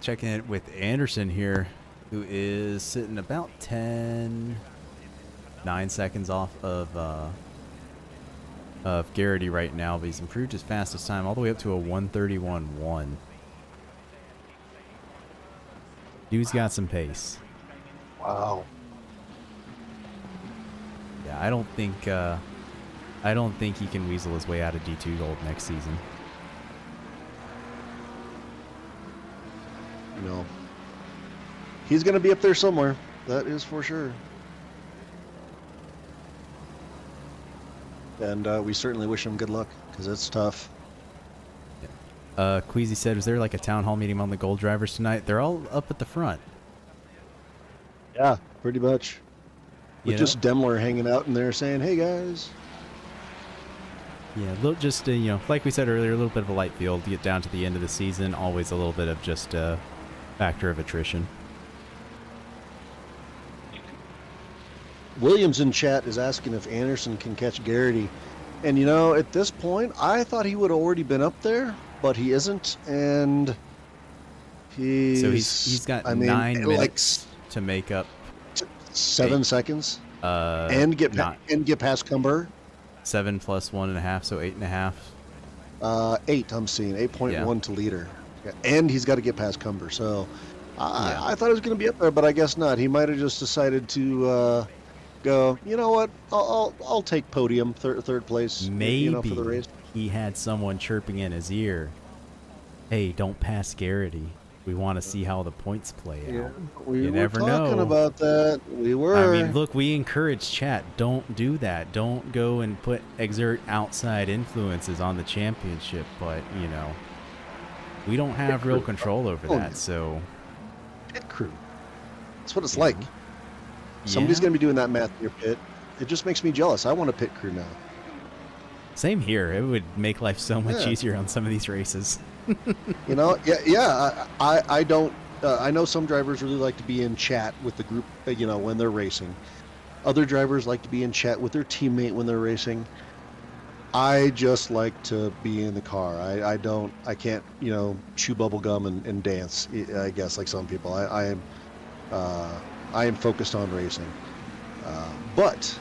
Checking it with Anderson here, who is sitting about 9 seconds off of Garrity right now, but he's improved his fastest time all the way up to a 1:31.1. Dude's got some pace. Wow. Yeah, I don't think he can weasel his way out of D2 Gold next season. No. He's going to be up there somewhere. That is for sure. And we certainly wish him good luck, because it's tough. Queasy said, was there like a town hall meeting on the gold drivers tonight? They're all up at the front. Yeah, pretty much. With You just Demler hanging out in there saying, hey, guys. Yeah, just, you know, like we said earlier, a little bit of a light field to get down to the end of the season. Always a little bit of just a factor of attrition. Williams in chat is asking if Anderson can catch Garrity. And, you know, at this point, I thought he would have already been up there, but he isn't. And he's got 9 minutes to make up 7 seconds. And get past Cumber. 7 plus 1.5, so 8.5. 8, I'm seeing 8.1 to leader. Yeah. And he's got to get past Cumber. So I thought he was going to be up there, but I guess not. He might have just decided to go, you know what, I'll take podium, third place. Maybe you know, for the race. He had someone chirping in his ear, hey, don't pass Garrity. We want to see how the points play out. We you were never talking know. about that. We were. I mean, look, we encourage chat. Don't do that. Don't go and exert outside influences on the championship. But, you know, we don't have real control over that, so... Pit crew. That's what it's like. Somebody's going to be doing that math in your pit. It just makes me jealous. I want a pit crew now. Same here. It would make life so much easier on some of these races. You know, I don't. I know some drivers really like to be in chat with the group, you know, when they're racing. Other drivers like to be in chat with their teammate when they're racing. I just like to be in the car. I can't, you know, chew bubble gum and dance, I guess, like some people. I am focused on racing. But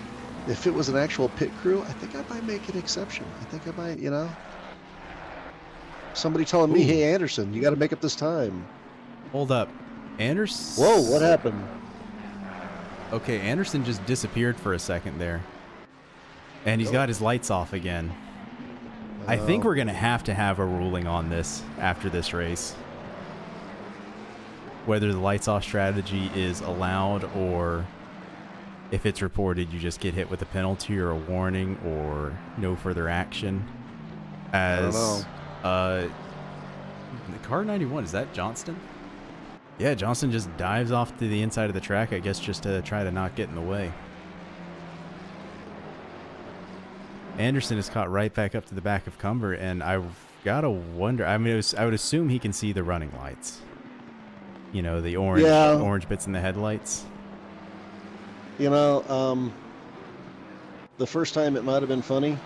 if it was an actual pit crew, I think I might make an exception. I think I might, you know. Somebody telling me, hey, Anderson, you got to make up this time. Hold up. Anderson? Whoa, what happened? Okay, Anderson just disappeared for a second there. And he's got his lights off again. I think we're going to have a ruling on this after this race. Whether the lights off strategy is allowed, or if it's reported you just get hit with a penalty or a warning or no further action. As the car 91, is that Johnston? Yeah, Johnston just dives off to the inside of the track, I guess, just to try to not get in the way. Anderson is caught right back up to the back of Cumber, and I've got to wonder, I mean, I would assume he can see the running lights. You know, the orange bits in the headlights. You know, the first time it might have been funny.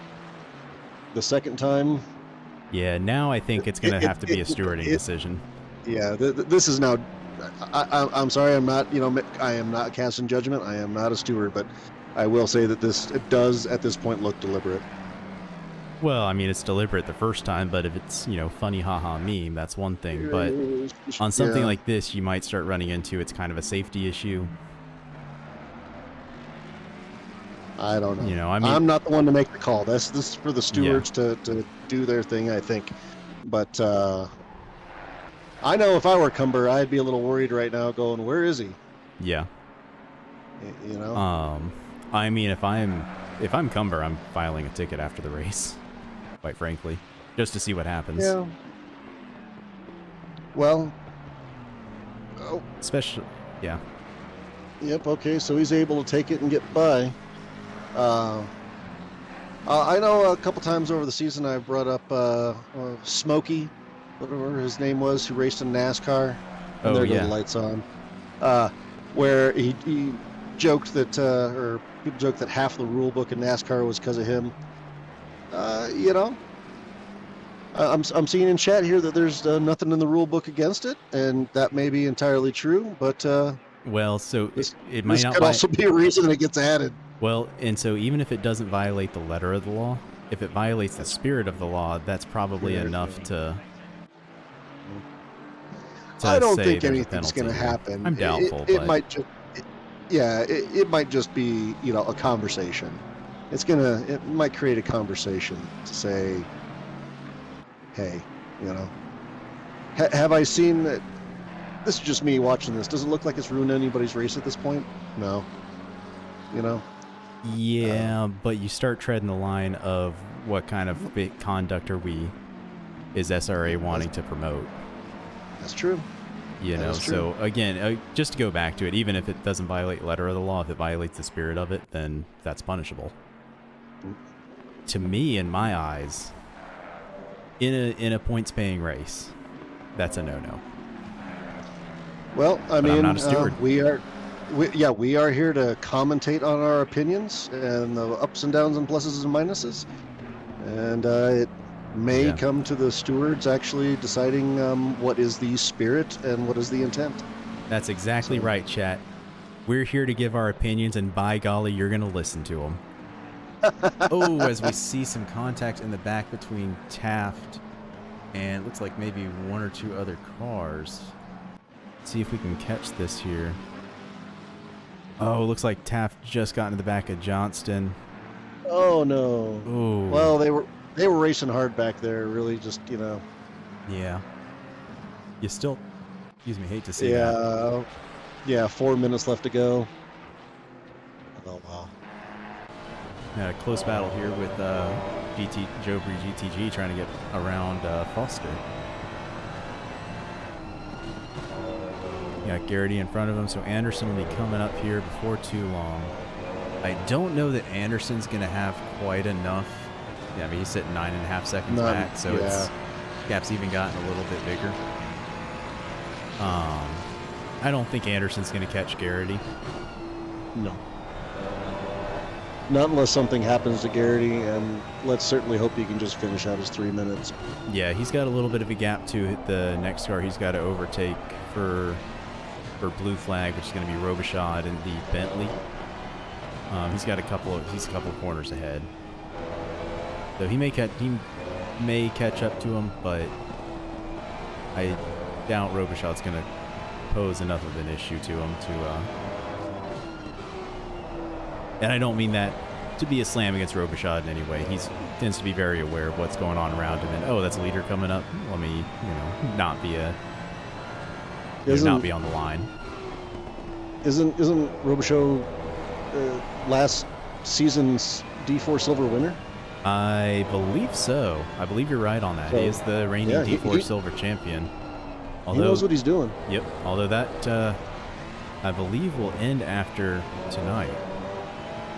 The second time... Yeah, now I think it's going to have to be a stewarding decision. Yeah, this is now... I'm sorry, I'm not, you know, I am not casting judgment. I am not a steward, but I will say that it does, at this point, look deliberate. Well, I mean, it's deliberate the first time, but if it's, you know, funny haha meme, that's one thing. But on something Yeah. like this, you might start running into it's kind of a safety issue. I don't know. You know, I mean, I'm not the one to make the call. This is for the stewards to do their thing, I think. But I know if I were Cumber, I'd be a little worried right now, going, "Where is he?" yeah. You know. I mean, if I'm Cumber, I'm filing a ticket after the race, quite frankly, just to see what happens. Yeah. Well. Oh. Especially, yeah. Yep. Okay. So he's able to take it and get by. I know a couple times over the season I brought up Smokey, whatever his name was, who raced in NASCAR. And there go the lights on. Where he joked that, or people joked that half the rule book in NASCAR was because of him. You know, I'm seeing in chat here that there's nothing in the rule book against it, and that may be entirely true. But well, so it might this not could also be a reason that it gets added. Well, and so even if it doesn't violate the letter of the law, if it violates the spirit of the law, that's probably enough to I don't say think there's a anything's going to penalty. happen. I'm doubtful, It but might just, it might just be, you know, a conversation. It might create a conversation to say, hey, you know, have I seen that? This is just me watching this. Does it look like it's ruined anybody's race at this point? No. You know. yeah, but you start treading the line of what kind of conduct is SRA wanting to promote. That's true. You know, so again, just to go back to it, even if it doesn't violate letter of the law, if it violates the spirit of it, then that's punishable. To me, in my eyes, in a points-paying race, that's a no-no. Well, I mean, I'm not a steward. we are here to commentate on our opinions and the ups and downs and pluses and minuses, and it may come to the stewards actually deciding what is the spirit and what is the intent. That's exactly right, chat. We're here to give our opinions, and by golly, you're going to listen to them. Oh, as we see some contact in the back between Taft and looks like maybe one or two other cars. Let's see if we can catch this here. Oh, looks like Taft just got into the back of Johnston. Oh no. Ooh. Well, they were racing hard back there, really just, you know. Yeah. You still, excuse me, hate to see that. Yeah, 4 minutes left to go. Oh wow. Had a close battle here with Joe Bree GTG trying to get around Foster. Got Garrity in front of him, so Anderson will be coming up here before too long. I don't know that Anderson's going to have quite enough. Yeah, I mean, he's sitting 9.5 seconds back, so it's gap's even gotten a little bit bigger. I don't think Anderson's going to catch Garrity. No. Not unless something happens to Garrity, and let's certainly hope he can just finish out his 3 minutes. Yeah, he's got a little bit of a gap to hit the next car he's got to overtake for blue flag, which is going to be Robichaud and the Bentley. He's a couple of corners ahead, so he may catch up to him, but I doubt Robichaud's going to pose enough of an issue to him to. And I don't mean that to be a slam against Robichaud in any way. He tends to be very aware of what's going on around him, and oh, that's a leader coming up. Let me, not be on the line. Isn't Robichaud last season's D4 Silver winner? I believe so. I believe you're right on that. He is the reigning D4 Silver champion. Although, he knows what he's doing. Yep. Although that, I believe, will end after tonight.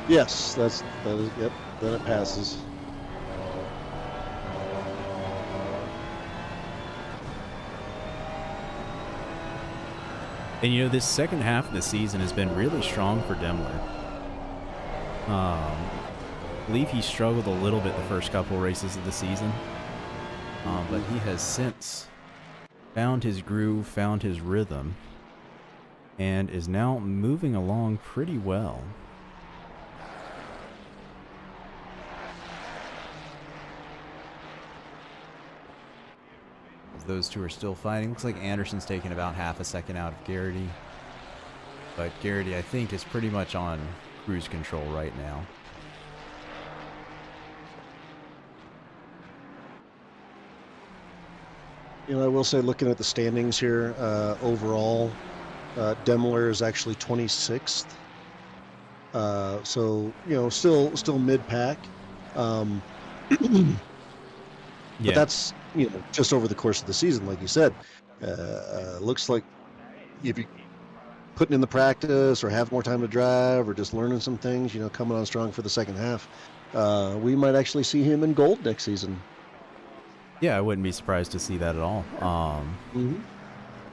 Yes, that is. Yep. Then it passes. And this second half of the season has been really strong for Demler. I believe he struggled a little bit the first couple races of the season, but he has since found his groove, found his rhythm, and is now moving along pretty well. Those two are still fighting. Looks like Anderson's taking about half a second out of Garrity. But Garrity, I think, is pretty much on cruise control right now. You know, I will say, looking at the standings here, overall, Demler is actually 26th. So, you know, still mid-pack. But that's, you know, just over the course of the season, like you said. Looks like if you putting in the practice or have more time to drive or just learning some things, you know, coming on strong for the second half, we might actually see him in gold next season. Yeah, I wouldn't be surprised to see that at all.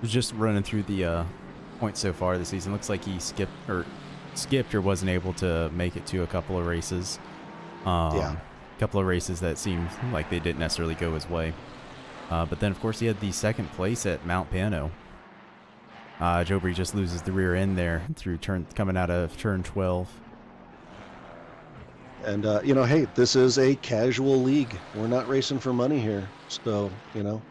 Just running through the points so far this season, looks like he skipped or wasn't able to make it to a couple of races. A couple of races that seemed like they didn't necessarily go his way. But then, of course, he had the second place at Mount Pano. Jobri just loses the rear end there through coming out of turn 12. And, you know, hey, this is a casual league. We're not racing for money here. So, you know,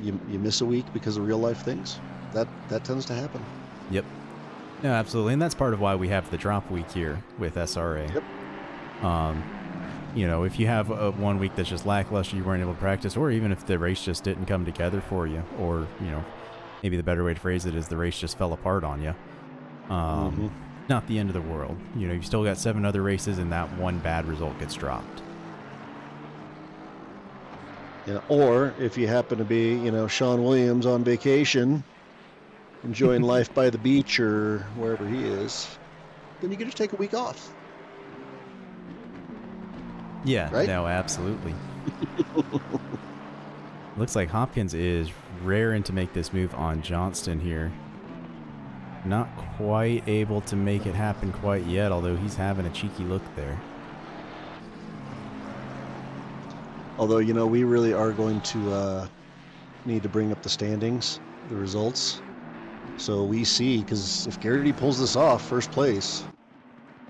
you miss a week because of real life things. That tends to happen. Yep. No, absolutely. And that's part of why we have the drop week here with SRA. Yep. You know, if you have one week that's just lackluster, you weren't able to practice, or even if the race just didn't come together for you, or, you know, maybe the better way to phrase it is the race just fell apart on you. Not the end of the world. You know, you've still got 7 other races, and that one bad result gets dropped. Yeah. Or if you happen to be, you know, Sean Williams on vacation, enjoying life by the beach or wherever he is, then you can just take a week off. Yeah, right? No, absolutely. Looks like Hopkins is raring to make this move on Johnston here. Not quite able to make it happen quite yet, although he's having a cheeky look there. Although, you know, we really are going to need to bring up the standings, the results. So we see, because if Garrity pulls this off, first place.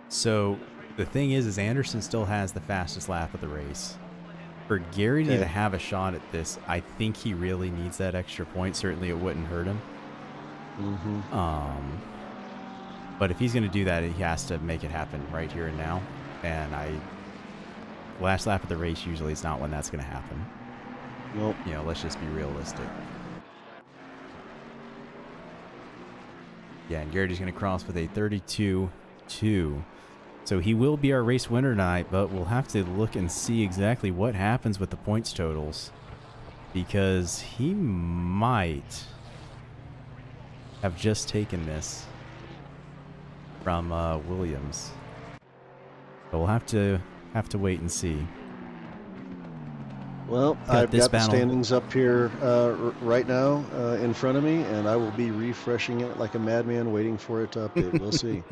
So the thing is Anderson still has the fastest lap of the race. For Garrity to have a shot at this, I think he really needs that extra point. Certainly it wouldn't hurt him. But if he's going to do that, he has to make it happen right here and now. And last lap of the race usually is not when that's going to happen. Nope. You know, let's just be realistic. Yeah, and Garrity's going to cross with a 32-2. So he will be our race winner tonight, but we'll have to look and see exactly what happens with the points totals, because he might have just taken this from Williams. So we'll have to wait and see. Well, I've got the standings up here right now in front of me, and I will be refreshing it like a madman, waiting for it to update. We'll see.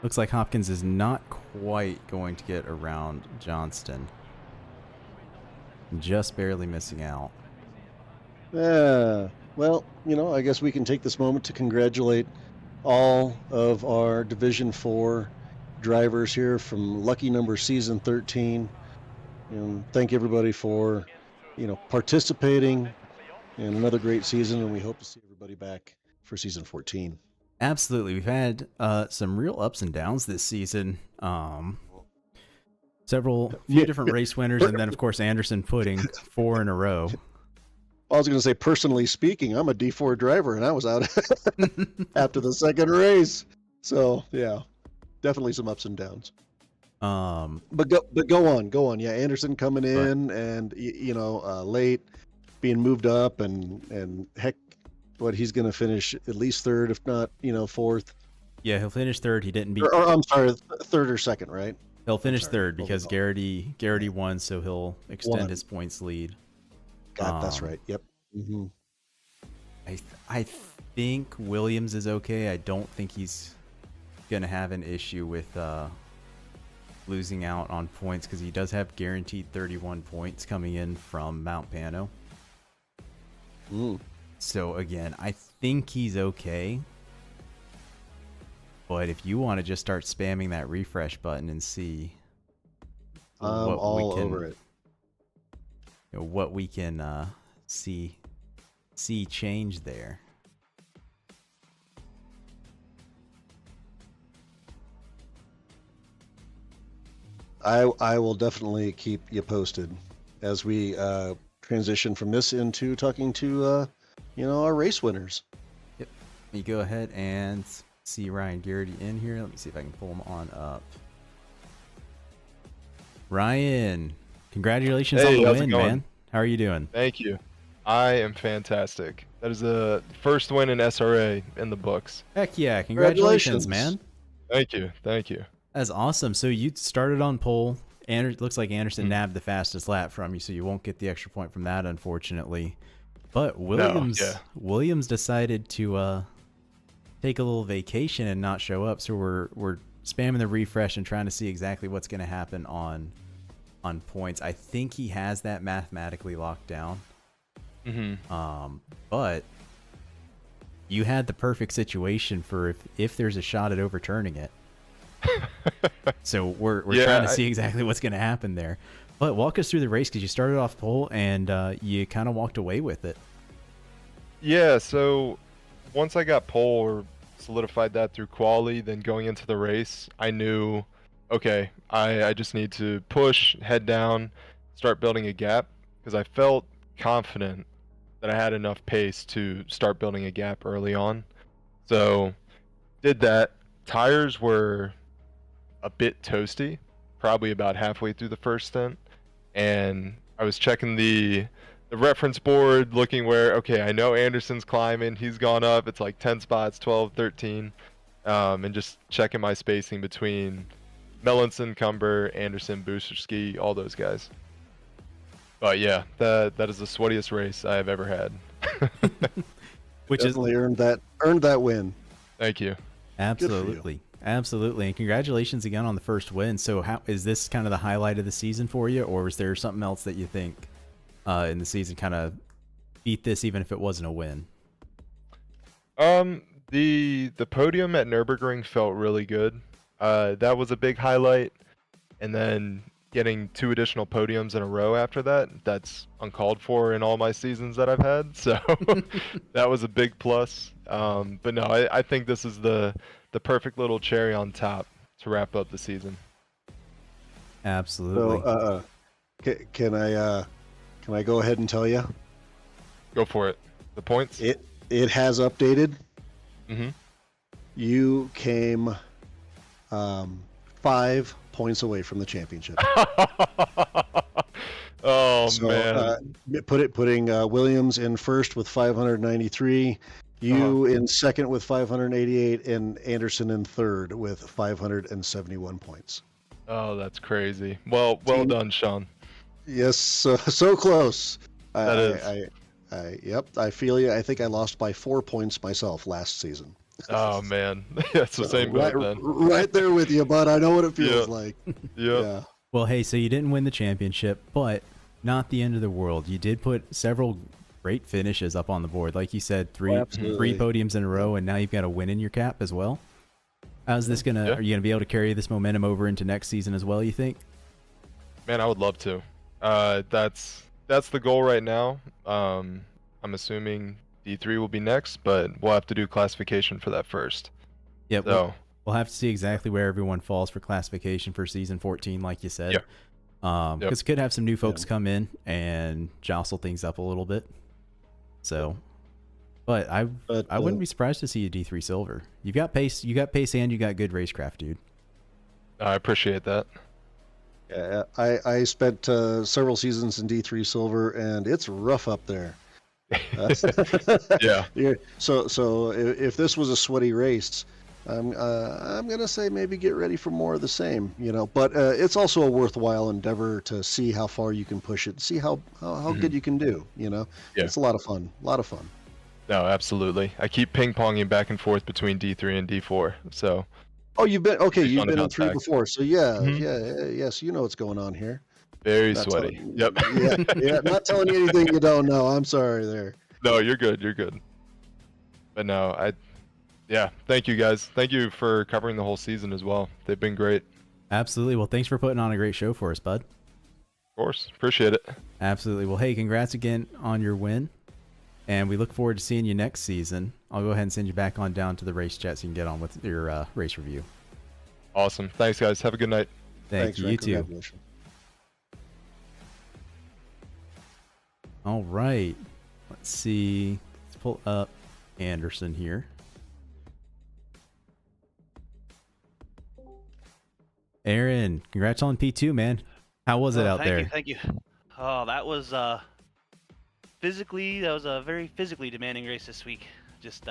Looks like Hopkins is not quite going to get around Johnston. Just barely missing out. Well, you know, I guess we can take this moment to congratulate all of our Division 4 drivers here from lucky number season 13. And thank everybody for, you know, participating in another great season, and we hope to see everybody back for season 14. Absolutely. We've had some real ups and downs this season. Few different race winners, and then, of course, Anderson putting 4 in a row. I was going to say, personally speaking, I'm a D4 driver, and I was out after the second race. So, yeah, definitely some ups and downs. But go on. Yeah, Anderson coming in and, you know, late, being moved up, and heck, he's going to finish at least third, if not, you know, fourth. Yeah, he'll finish third. He didn't beat. Or I'm sorry, third or second, right? He'll finish third because Garrity won, so he'll extend his points lead. That's right. Yep. Mm-hmm. I think Williams is okay. I don't think he's gonna have an issue with losing out on points, because he does have guaranteed 31 points coming in from Mount Pano. So again, I think he's okay. But if you want to just start spamming that refresh button and see over it. You know, what we can see change there. I will definitely keep you posted as we transition from this into talking to our race winners. Yep. Let me go ahead and see Ryan Garrity in here. Let me see if I can pull him on up. Ryan, congratulations on the win, man. How are you doing? Thank you. I am fantastic. That is the first win in SRA in the books. Heck yeah, congratulations, man. Thank you. Thank you. That's awesome. So you started on pole, and it looks like Anderson nabbed the fastest lap from you, so you won't get the extra point from that, unfortunately. But Williams decided to take a little vacation and not show up, so we're spamming the refresh and trying to see exactly what's going to happen on points. I think he has that mathematically locked down. But you had the perfect situation for if there's a shot at overturning it. So we're trying to see exactly what's going to happen there. But walk us through the race, because you started off pole and you kind of walked away with it. Yeah, so once I got pole or solidified that through quali, then going into the race, I knew, okay, I just need to push, head down, start building a gap, because I felt confident that I had enough pace to start building a gap early on. So did that. Tires were a bit toasty, probably about halfway through the first stint, and I was checking the reference board, looking where, okay, I know Anderson's climbing, he's gone up, it's like 10 spots, 12, 13, and just checking my spacing between Melanson, Cumber, Anderson, Booster Ski, all those guys. But yeah, that is the sweatiest race I have ever had. Which definitely earned that win. Thank you. Absolutely. Absolutely. And congratulations again on the first win. So how is this kind of the highlight of the season for you, or is there something else that you think in the season kind of beat this, even if it wasn't a win? The podium at Nürburgring felt really good. That was a big highlight, and then getting 2 additional podiums in a row after that's uncalled for in all my seasons that I've had, so that was a big plus. But no, I think this is the perfect little cherry on top to wrap up the season. Absolutely. So, can I go ahead and tell you? Go for it. The points? It has updated. Mm-hmm. You came 5 points away from the championship. Oh, so, man. Putting Williams in first with 593, you in second with 588, and Anderson in third with 571 points. Oh, that's crazy. Well done, Sean. Yes, so close. That is. Yep, I feel you. I think I lost by 4 points myself last season. Oh, man. It's the same boat then. Right there with you, bud. I know what it feels like. Yeah. Well, hey, so you didn't win the championship, but not the end of the world. You did put several great finishes up on the board. Like you said, three podiums in a row, and now you've got a win in your cap as well. How's this are you gonna be able to carry this momentum over into next season as well, you think? Man, I would love to. That's the goal right now. I'm assuming D3 will be next, but we'll have to do classification for that first. Yep. So we'll have to see exactly where everyone falls for classification for season 14, like you said. Yep. Because could have some new folks come in and jostle things up a little bit. So, but I wouldn't be surprised to see a D3 silver. You've got pace, and you got good racecraft, dude. I appreciate that. Yeah, I spent several seasons in D3 silver, and it's rough up there. Yeah. So if this was a sweaty race, I'm gonna say maybe get ready for more of the same, But it's also a worthwhile endeavor to see how far you can push it, see how good you can do. Yeah. It's a lot of fun. No, absolutely. I keep ping ponging back and forth between D3 and D4. So. Oh, you've been in 3 before, so yes, you know what's going on here. Very sweaty. Yep. Yeah. Not telling you anything you don't know. I'm sorry there. No, you're good. But no, thank you guys. Thank you for covering the whole season as well. They've been great. Absolutely. Well, thanks for putting on a great show for us, bud. Of course. Appreciate it. Absolutely. Well, hey, congrats again on your win. And we look forward to seeing you next season. I'll go ahead and send you back on down to the race chat so you can get on with your race review. Awesome. Thanks, guys. Have a good night. Thank you. Ryan. You too. Congratulations. All right. Let's see. Let's pull up Anderson here. Aaron, congrats on P2, man. How was it out there? Thank you. Oh, that was a very physically demanding race this week. Just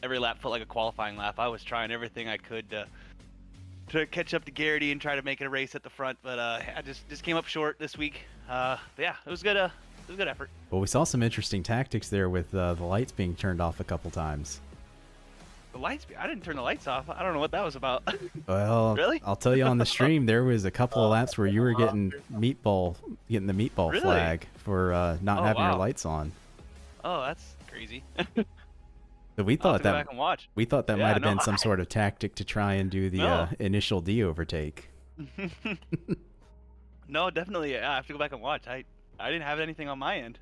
every lap felt like a qualifying lap. I was trying everything I could to catch up to Garrity and try to make it a race at the front, but I just came up short this week. But yeah, it was good. It was a good effort. Well, we saw some interesting tactics there with the lights being turned off a couple times. The lights? I didn't turn the lights off. I don't know what that was about. Well, Really? I'll tell you on the stream, there was a couple of laps where you were getting the meatball Really? flag for not having your wow. lights on. Oh, that's crazy. So we I'll thought have to go that back and watch. we thought that Yeah, might have no, been some sort of tactic to try and do the No. initial D overtake. No, definitely. Yeah, I have to go back and watch. I didn't have anything on my end.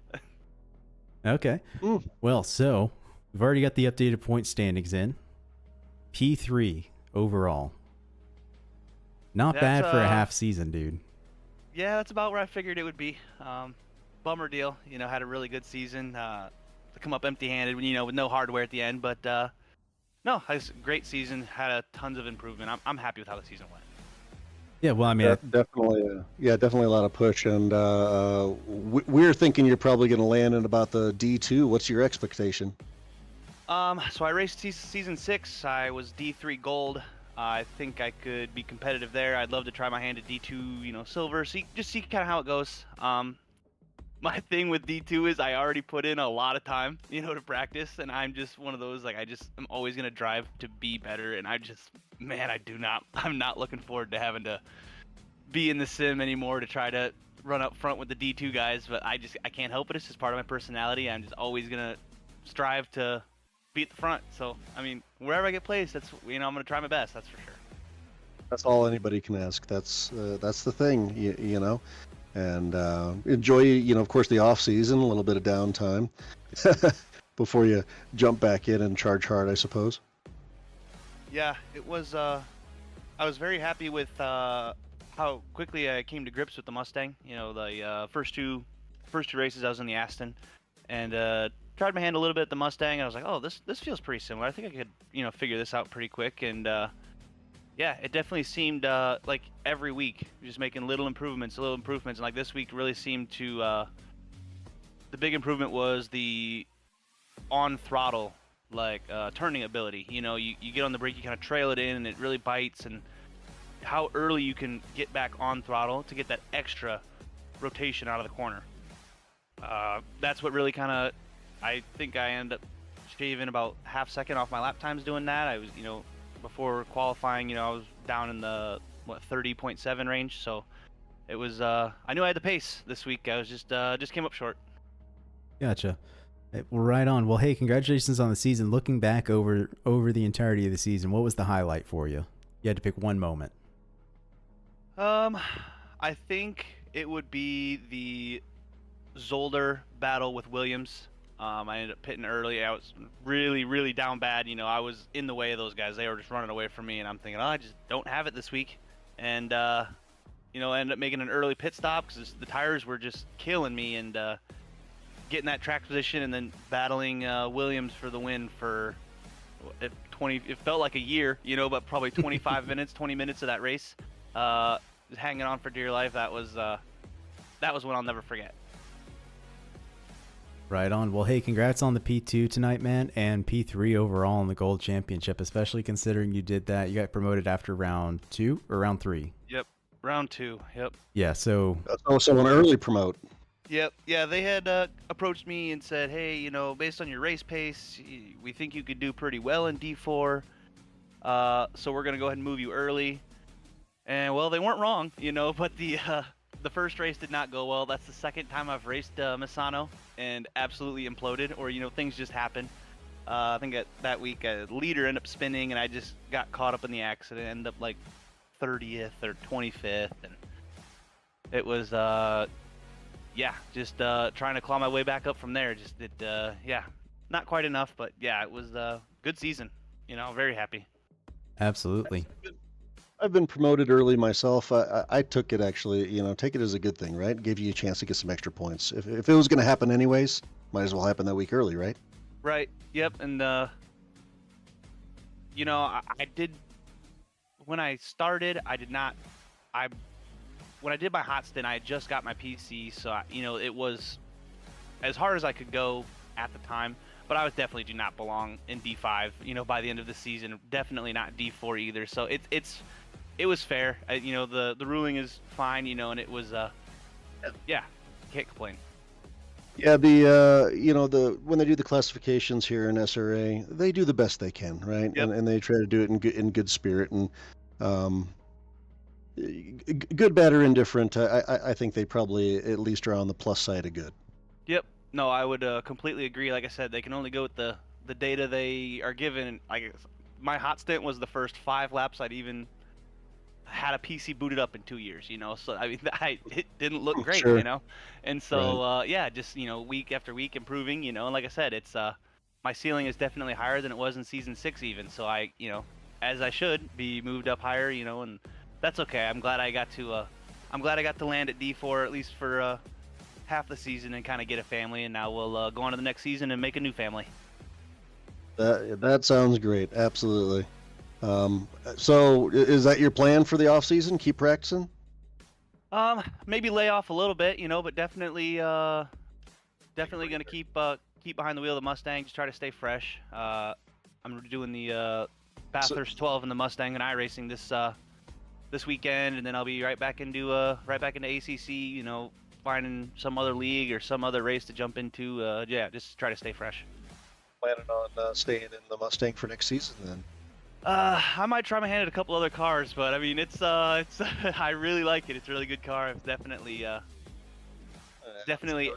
Okay. Ooh. Well, so we've already got the updated point standings in. P3 overall. Not bad That's, for a half season, dude. Yeah, that's about where I figured it would be. Bummer deal. Had a really good season. To come up empty-handed, with no hardware at the end. But no, it was a great season. Had tons of improvement. I'm happy with how the season went. Yeah, well, I mean, Definitely a lot of push, and we're thinking you're probably going to land in about the D2. What's your expectation? So I raced season 6. I was D3 gold. I think I could be competitive there. I'd love to try my hand at D2, silver. See kind of how it goes. My thing with D2 is I already put in a lot of time, to practice, and I'm just one of those, I'm always gonna drive to be better, and I'm not looking forward to having to be in the sim anymore to try to run up front with the D2 guys, but I can't help it. It's just part of my personality. I'm just always gonna strive to be at the front. So, wherever I get placed, I'm gonna try my best, that's for sure. That's all anybody can ask. That's the thing, you know. And enjoy, of course, the off season, a little bit of downtime before you jump back in and charge hard, I suppose. Yeah, it was. I was very happy with how quickly I came to grips with the Mustang. The first two races I was in the Aston, and tried my hand a little bit at the Mustang. And I was like, oh, this feels pretty similar. I think I could figure this out pretty quick. And yeah, it definitely seemed like every week just making little improvements, and like this week really seemed to. The big improvement was the on throttle turning ability. You get on the brake, you kind of trail it in, and it really bites, and how early you can get back on throttle to get that extra rotation out of the corner. That's what really kind of, I think I ended up shaving about half second off my lap times doing that. I was, before qualifying, I was down in the 30.7 range, so it was I knew I had the pace this week. I was just came up short. Gotcha. Well, right on. Well, hey, congratulations on the season. Looking back over the entirety of the season, what was the highlight for you? You had to pick one moment. I think it would be the Zolder battle with Williams. I ended up pitting early. I was really, really down bad. I was in the way of those guys. They were just running away from me, and I'm thinking, oh, I just don't have it this week. And, I ended up making an early pit stop because the tires were just killing me, and getting that track position and then battling Williams for the win for it felt like a year, but probably 25 minutes, 20 minutes of that race. Just hanging on for dear life. That was one I'll never forget. Right on. Well, hey, congrats on the P2 tonight, man, and P3 overall in the Gold Championship, especially considering you did that. You got promoted after round 2 or round 3? Yep, round 2. Yep. Yeah, so... That's also an early promote. Yep. Yeah, they had approached me and said, hey, based on your race pace, we think you could do pretty well in D4, so we're going to go ahead and move you early. And, well, they weren't wrong, but the first race did not go well. That's the second time I've raced Misano and absolutely imploded, or things just happen. I think that week a leader ended up spinning, and I just got caught up in the accident. Ended up like 30th or 25th, and It was yeah, just trying to claw my way back up from there. Just yeah, not quite enough, but yeah, it was a good season. You know, very happy. Absolutely. I've been promoted early myself. I took it actually, you know, take it as a good thing, right? Gave you a chance to get some extra points. If it was going to happen anyways, might as well happen that week early, right? Right. Yep. And you know, I did when I started. I did not. When I did my hot stint, I had just got my PC, so you know, it was as hard as I could go at the time. But I was definitely do not belong in D5. You know, by the end of the season, definitely not D4 either. So it was fair. You know, the ruling is fine. You know, and it was yeah, can't complain. Yeah, the you know, when they do the classifications here in SRA, they do the best they can, right? Yep. And they try to do it in good spirit and good, bad, or indifferent. I think they probably at least are on the plus side of good. Yep. No, I would completely agree. Like I said, they can only go with the data they are given. My hot stint was the first 5 laps I'd even had a PC booted up in 2 years, you know. So I mean, it didn't look great, Sure. you know. And so yeah, just, you know, week after week improving, you know. And like I said, it's my ceiling is definitely higher than it was in season 6 even. So I, you know, as I should be moved up higher, you know, and that's okay. I'm glad I got to land at D4 at least for half the season and kind of get a family, and now we'll go on to the next season and make a new family. That sounds great. Absolutely. So is that your plan for the off season? Keep practicing? Maybe lay off a little bit, you know, but definitely gonna keep behind the wheel of the Mustang, just try to stay fresh. I'm doing the Bathurst 12 in the Mustang and iRacing this weekend, and then I'll be right back into ACC, you know, finding some other league or some other race to jump into. Yeah, just try to stay fresh. Planning on staying in the Mustang for next season then? I might try my hand at a couple other cars, but I mean, it's I really like it. It's a really good car. It's definitely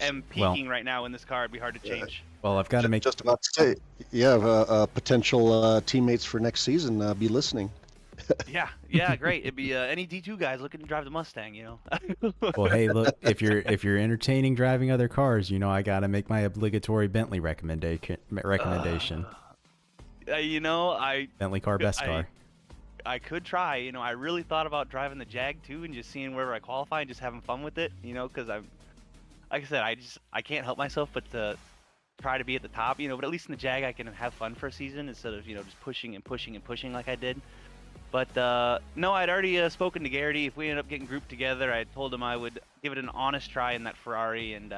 am peaking right now in this car. It'd be hard to change. Well, I've got to make just about to say, yeah, potential teammates for next season be listening. Yeah, great. It'd be any D2 guys looking to drive the Mustang, you know. Well, hey, look, if you're entertaining driving other cars, you know, I got to make my obligatory Bentley recommendation. You know, Bentley car, best car. I could try. You know, I really thought about driving the Jag too and just seeing wherever I qualify and just having fun with it. You know, because I'm, like I said, I can't help myself but to try to be at the top. You know, but at least in the Jag I can have fun for a season instead of, you know, just pushing and pushing and pushing like I did. But no, I'd already spoken to Garrity. If we end up getting grouped together, I told him I would give it an honest try in that Ferrari and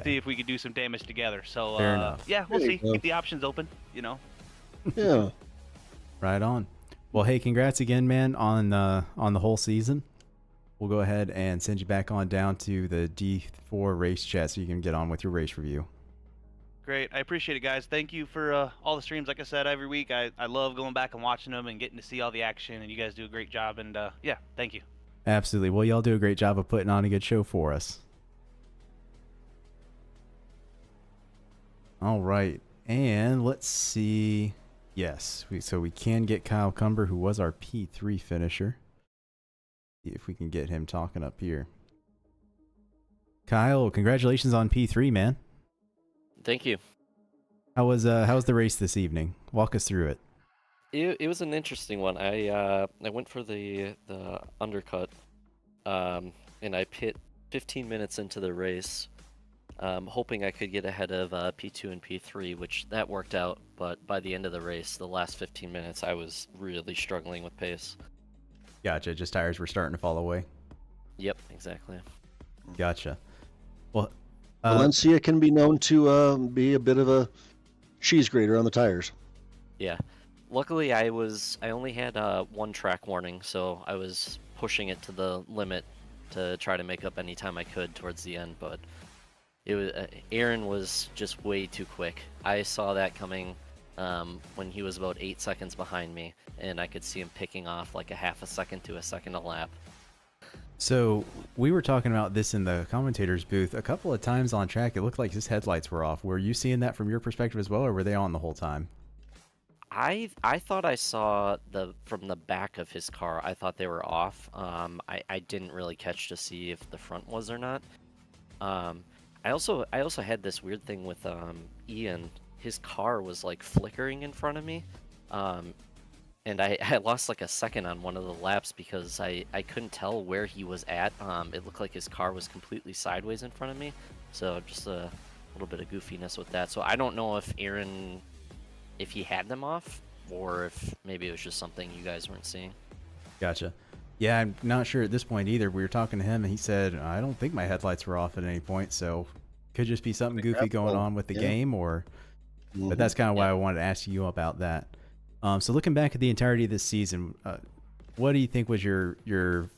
see if we could do some damage together. So Fair enough. yeah, we'll see. Keep the options open, you know. Yeah. Right on. Well, hey, congrats again, man, on the whole season. We'll go ahead and send you back on down to the D4 race chat so you can get on with your race review. Great. I appreciate it, guys. Thank you for all the streams. Like I said, every week, I love going back and watching them and getting to see all the action, and you guys do a great job. And yeah, thank you. Absolutely. Well, y'all do a great job of putting on a good show for us. All right. And let's see. Yes, so we can get Kyle Cumber, who was our P3 finisher. See if we can get him talking up here. Kyle, congratulations on P3, man. Thank you. How was the race this evening? Walk us through it. It was an interesting one. I went for the undercut, and I pit 15 minutes into the race, hoping I could get ahead of P2 and P3, which that worked out. But by the end of the race, the last 15 minutes, I was really struggling with pace. Gotcha. Just tires were starting to fall away. Yep, exactly. Gotcha. Well, Valencia can be known to be a bit of a cheese grater on the tires. Yeah. Luckily, I only had one track warning, so I was pushing it to the limit to try to make up any time I could towards the end. But it was Aaron was just way too quick. I saw that coming when he was about 8 seconds behind me, and I could see him picking off like a half a second to a second a lap. So we were talking about this in the commentator's booth a couple of times on track. It looked like his headlights were off. Were you seeing that from your perspective as well, or were they on the whole time? I thought I saw from the back of his car. I thought they were off. I didn't really catch to see if the front was or not. I also had this weird thing with Ian. His car was like flickering in front of me, and I lost like a second on one of the laps because I couldn't tell where he was at. It looked like his car was completely sideways in front of me, so just a little bit of goofiness with that. So I don't know if Aaron, if he had them off, or if maybe it was just something you guys weren't seeing. Gotcha. Yeah, I'm not sure at this point either. We were talking to him, and he said, I don't think my headlights were off at any point, so could just be something goofy going on with the game, or... But that's kind of why I wanted to ask you about that. So looking back at the entirety of this season, what do you think was your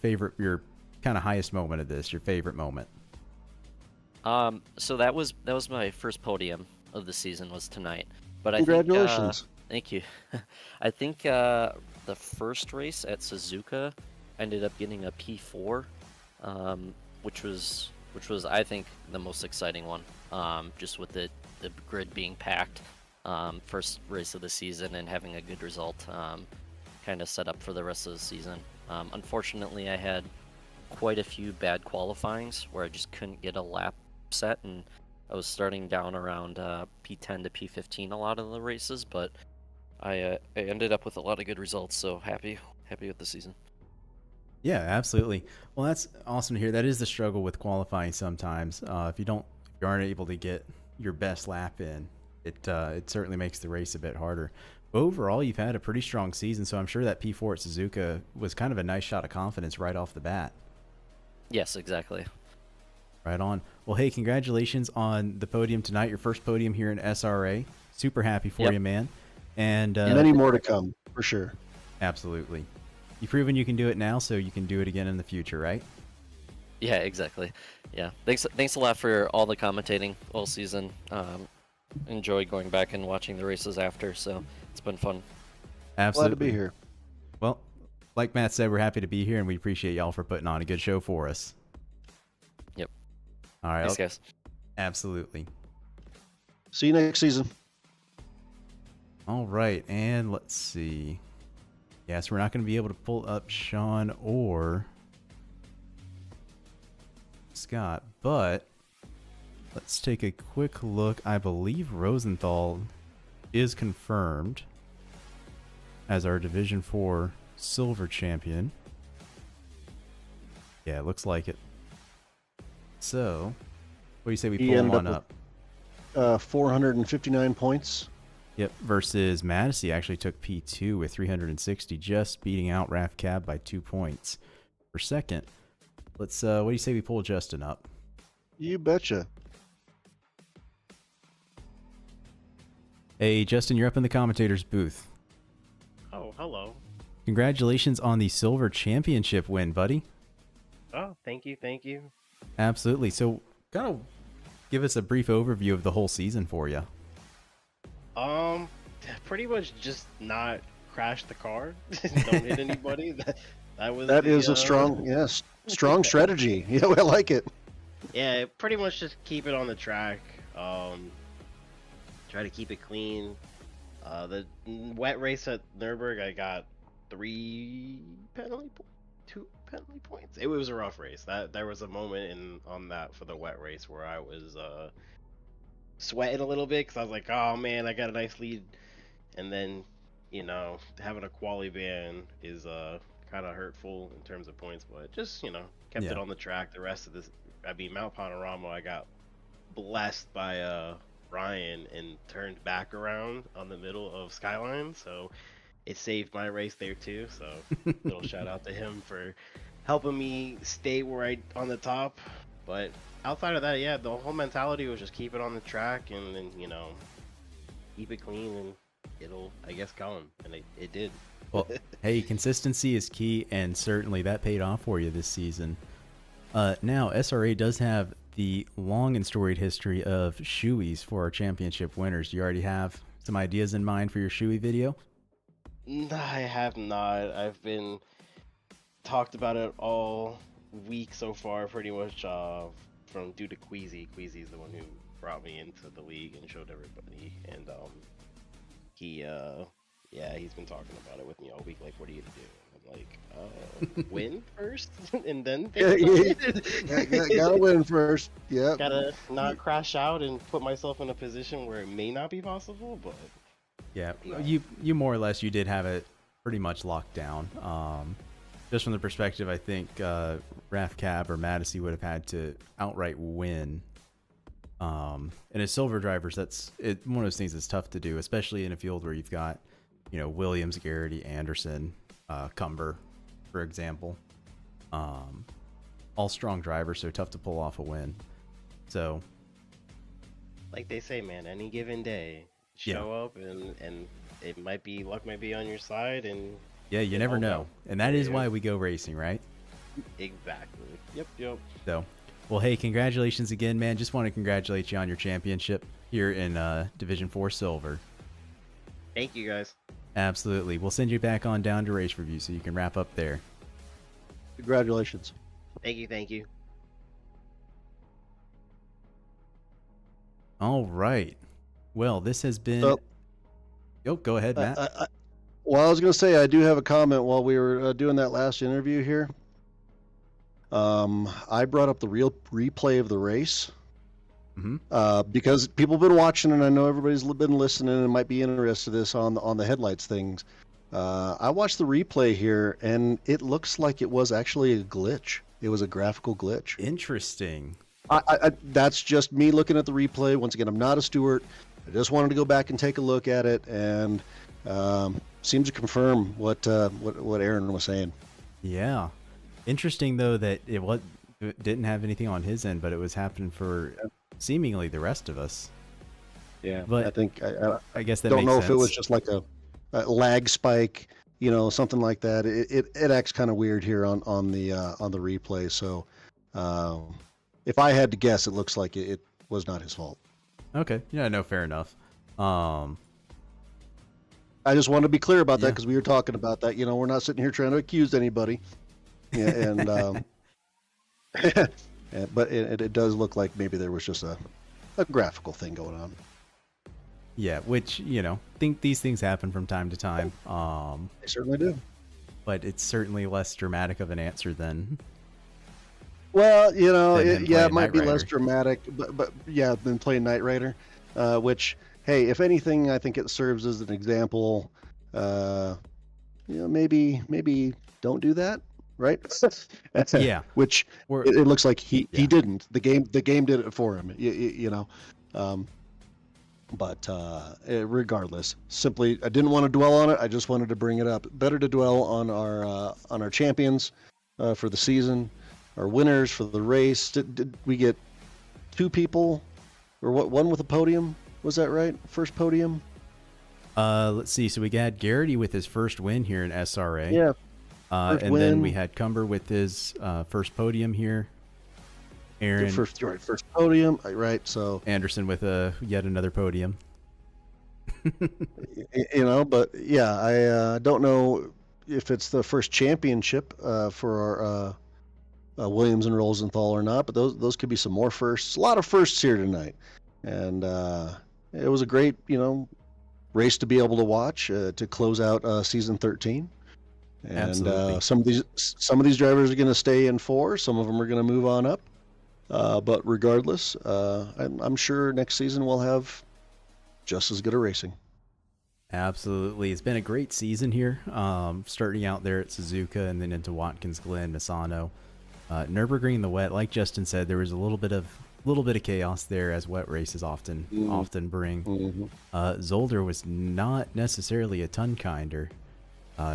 favorite, your kind of highest moment of this, your favorite moment? So that was my first podium of the season, was tonight. But Congratulations. Thank you. I think the first race at Suzuka ended up getting a P4, which was I think the most exciting one. Just with the grid being packed, first race of the season and having a good result, kind of set up for the rest of the season. Unfortunately, I had quite a few bad qualifyings where I just couldn't get a lap set, and I was starting down around P10 to P15 a lot of the races, but I ended up with a lot of good results, so happy with the season. Yeah, absolutely. Well, that's awesome to hear. That is the struggle with qualifying sometimes. If you aren't able to get your best lap in, it certainly makes the race a bit harder. But overall, you've had a pretty strong season, so I'm sure that P4 at Suzuka was kind of a nice shot of confidence right off the bat. Yes, exactly. Right on. Well, hey, congratulations on the podium tonight, your first podium here in SRA. Super happy for you, man. And many more to come, for sure. Absolutely. You've proven you can do it now, so you can do it again in the future, right? Yeah, exactly. Yeah. Thanks a lot for all the commentating all season. Enjoyed going back and watching the races after, so it's been fun. Absolutely. Glad to be here. Well, like Matt said, we're happy to be here, and we appreciate y'all for putting on a good show for us. Yep. All right. Thanks, guys. Absolutely. See you next season. All right, and let's see. Yes, we're not going to be able to pull up Sean or Scott, but let's take a quick look. I believe Rosenthal is confirmed as our Division 4 Silver Champion. Yeah, it looks like it. So, what do you say we pull him on up? 459 points. Yep, versus Madison actually took P2 with 360, just beating out Raf Cab by 2 points for second. Let's, what do you say we pull Justin up? You betcha. Hey, Justin, you're up in the commentator's booth. Oh, hello. Congratulations on the Silver Championship win, buddy. Oh, thank you, thank you. Absolutely. So, kind of give us a brief overview of the whole season for you. Pretty much just not crash the car. Don't hit anybody. That is a strong, yes, strong strategy. Yeah, I like it. Yeah, pretty much just keep it on the track. Try to keep it clean. The wet race at Nürburgring, I got 2 penalty points. It was a rough race. There was a moment on that for the wet race where I was sweating a little bit because I was like, oh man, I got a nice lead, and then having a quali ban is kind of hurtful in terms of points, but just kept it on the track. The rest of this, Mount Panorama, I got blessed by Ryan and turned back around on the middle of Skyline, so it saved my race there too. So little shout out to him for helping me stay on the top. But outside of that, yeah, the whole mentality was just keep it on the track and then keep it clean, and it'll, I guess, come, and it did. Well, hey, consistency is key, and certainly that paid off for you this season. Now, SRA does have the long and storied history of shoeies for our championship winners. Do you already have some ideas in mind for your shoey video? I have not. I've been talked about it all week so far, pretty much, from due to Queasy. Queasy's the one who brought me into the league and showed everybody, and he yeah, he's been talking about it with me all week. Like, what are you gonna do? I'm like, win first, and then think about it. Gotta win first. Yeah. Gotta not crash out and put myself in a position where it may not be possible. But Yeah, you more or less, you did have it pretty much locked down. Just from the perspective, I think Raf Cab or Madison would have had to outright win. And as silver drivers, that's one of those things that's tough to do, especially in a field where you've got, Williams, Garrity, Anderson, Cumber, for example. All strong drivers, so tough to pull off a win. So, like they say, man, any given day, show up and it might be luck might be on your side, and yeah, you never know. And that is why we go racing, right? Exactly. Yep. So, well, hey, congratulations again, man. Just want to congratulate you on your championship here in Division 4 Silver. Thank you, guys. Absolutely. We'll send you back on down to race review so you can wrap up there. Congratulations. Thank you. All right. Well, this has been... go ahead, Matt. Well, I was going to say, I do have a comment while we were doing that last interview here. I brought up the real replay of the race because people have been watching, and I know everybody's been listening and might be interested in this on the headlights things. I watched the replay here, and it looks like it was actually a glitch. It was a graphical glitch. Interesting. That's just me looking at the replay. Once again, I'm not a steward. I just wanted to go back and take a look at it, and seems to confirm what Aaron was saying. Yeah. Interesting, though, that it didn't have anything on his end, but it was happening for seemingly the rest of us. Yeah, but I think I guess that don't makes know sense. if it was just like a lag spike, something like that. It acts kind of weird here on the replay. So if I had to guess, it looks like it was not his fault. Okay, yeah, no, fair enough. I just wanted to be clear about that because we were talking about that. We're not sitting here trying to accuse anybody. Yeah, and but it does look like maybe there was just a graphical thing going on. Yeah, which think these things happen from time to time. They certainly do. But it's certainly less dramatic of an answer than. Well, it might be Rider. less dramatic, but yeah, than playing Knight Rider, which, hey, if anything, I think it serves as an example. Maybe don't do that, right? Yeah. Which it looks like he didn't. The game did it for him. But regardless, simply I didn't want to dwell on it. I just wanted to bring it up. Better to dwell on our champions for the season. Our winners for the race. Did we get two people, or one with a podium? Was that right? First podium? Let's see. So we got Garrity with his first win here in SRA. Yeah. And then we had Cumber with his first podium here. Aaron. First podium. Right. So Anderson with yet another podium. But yeah, I don't know if it's the first championship for our Williams and Rosenthal or not, but those could be some more firsts. A lot of firsts here tonight, and it was a great race to be able to watch to close out season 13. And Absolutely. some of these drivers are going to stay in 4. Some of them are going to move on up. But regardless, I'm sure next season we'll have just as good a racing. Absolutely. It's been a great season here, starting out there at Suzuka and then into Watkins Glen, Misano. Nürburgring, the wet, like Justin said, there was a little bit of chaos there, as wet races often bring. Zolder was not necessarily a ton kinder,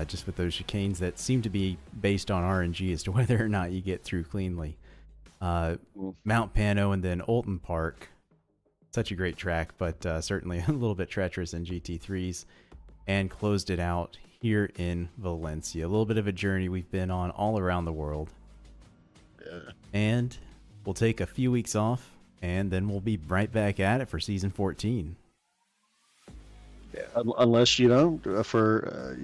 just with those chicanes that seem to be based on RNG as to whether or not you get through cleanly. Mount Pano and then Olton Park, such a great track, but certainly a little bit treacherous in GT3s, and closed it out here in Valencia. A little bit of a journey we've been on all around the world. And we'll take a few weeks off, and then we'll be right back at it for season 14. Yeah, unless for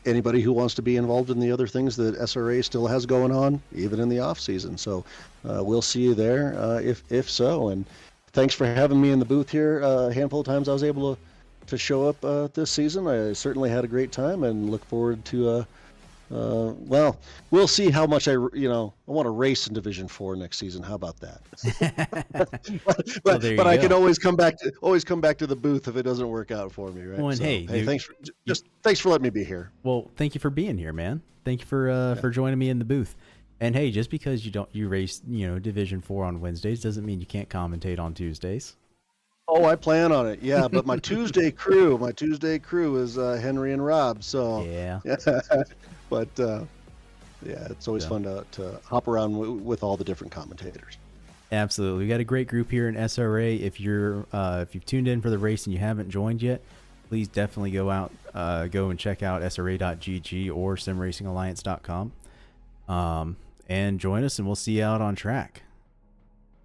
anybody who wants to be involved in the other things that SRA still has going on, even in the off season. So we'll see you there if so. And thanks for having me in the booth here. A handful of times I was able to to show up this season. I certainly had a great time and look forward to. Well, we'll see how much I want to race in Division 4 next season. How about that? but I can always come back to the booth if it doesn't work out for me, right? Well, and So, hey, thanks for letting me be here. Well, thank you for being here, man. Thank you for joining me in the booth. And hey, just because you race Division 4 on Wednesdays doesn't mean you can't commentate on Tuesdays. Oh, I plan on it. Yeah, but my Tuesday crew is Henry and Rob. So yeah. But it's always fun to hop around with all the different commentators. Absolutely, we got a great group here in SRA. If you've tuned in for the race and you haven't joined yet, please definitely go and check out SRA.gg or simracingalliance.com, and join us, and we'll see you out on track.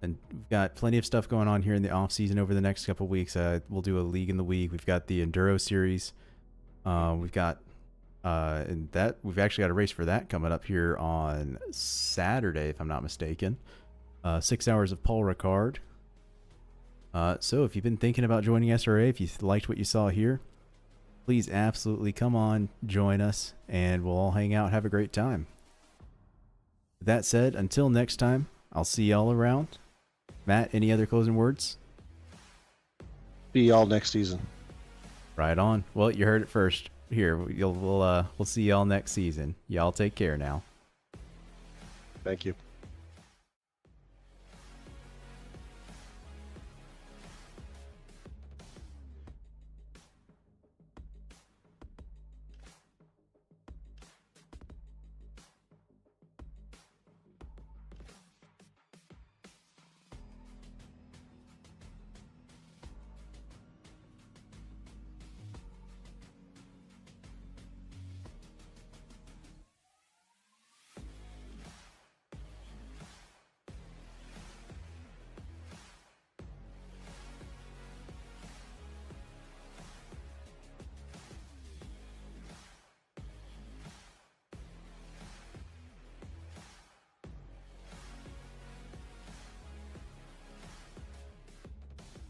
And we've got plenty of stuff going on here in the off season over the next couple of weeks. We'll do a league in the week. We've got the Enduro series. We've got and that we've actually got a race for that coming up here on Saturday, if I'm not mistaken. 6 hours of Paul Ricard. So if you've been thinking about joining SRA, if you liked what you saw here, please absolutely come on, join us, and we'll all hang out, have a great time. With that said, until next time, I'll see y'all around. Matt, any other closing words? See y'all next season. Right on. Well, you heard it first. Here, we'll see y'all next season. Y'all take care now. Thank you.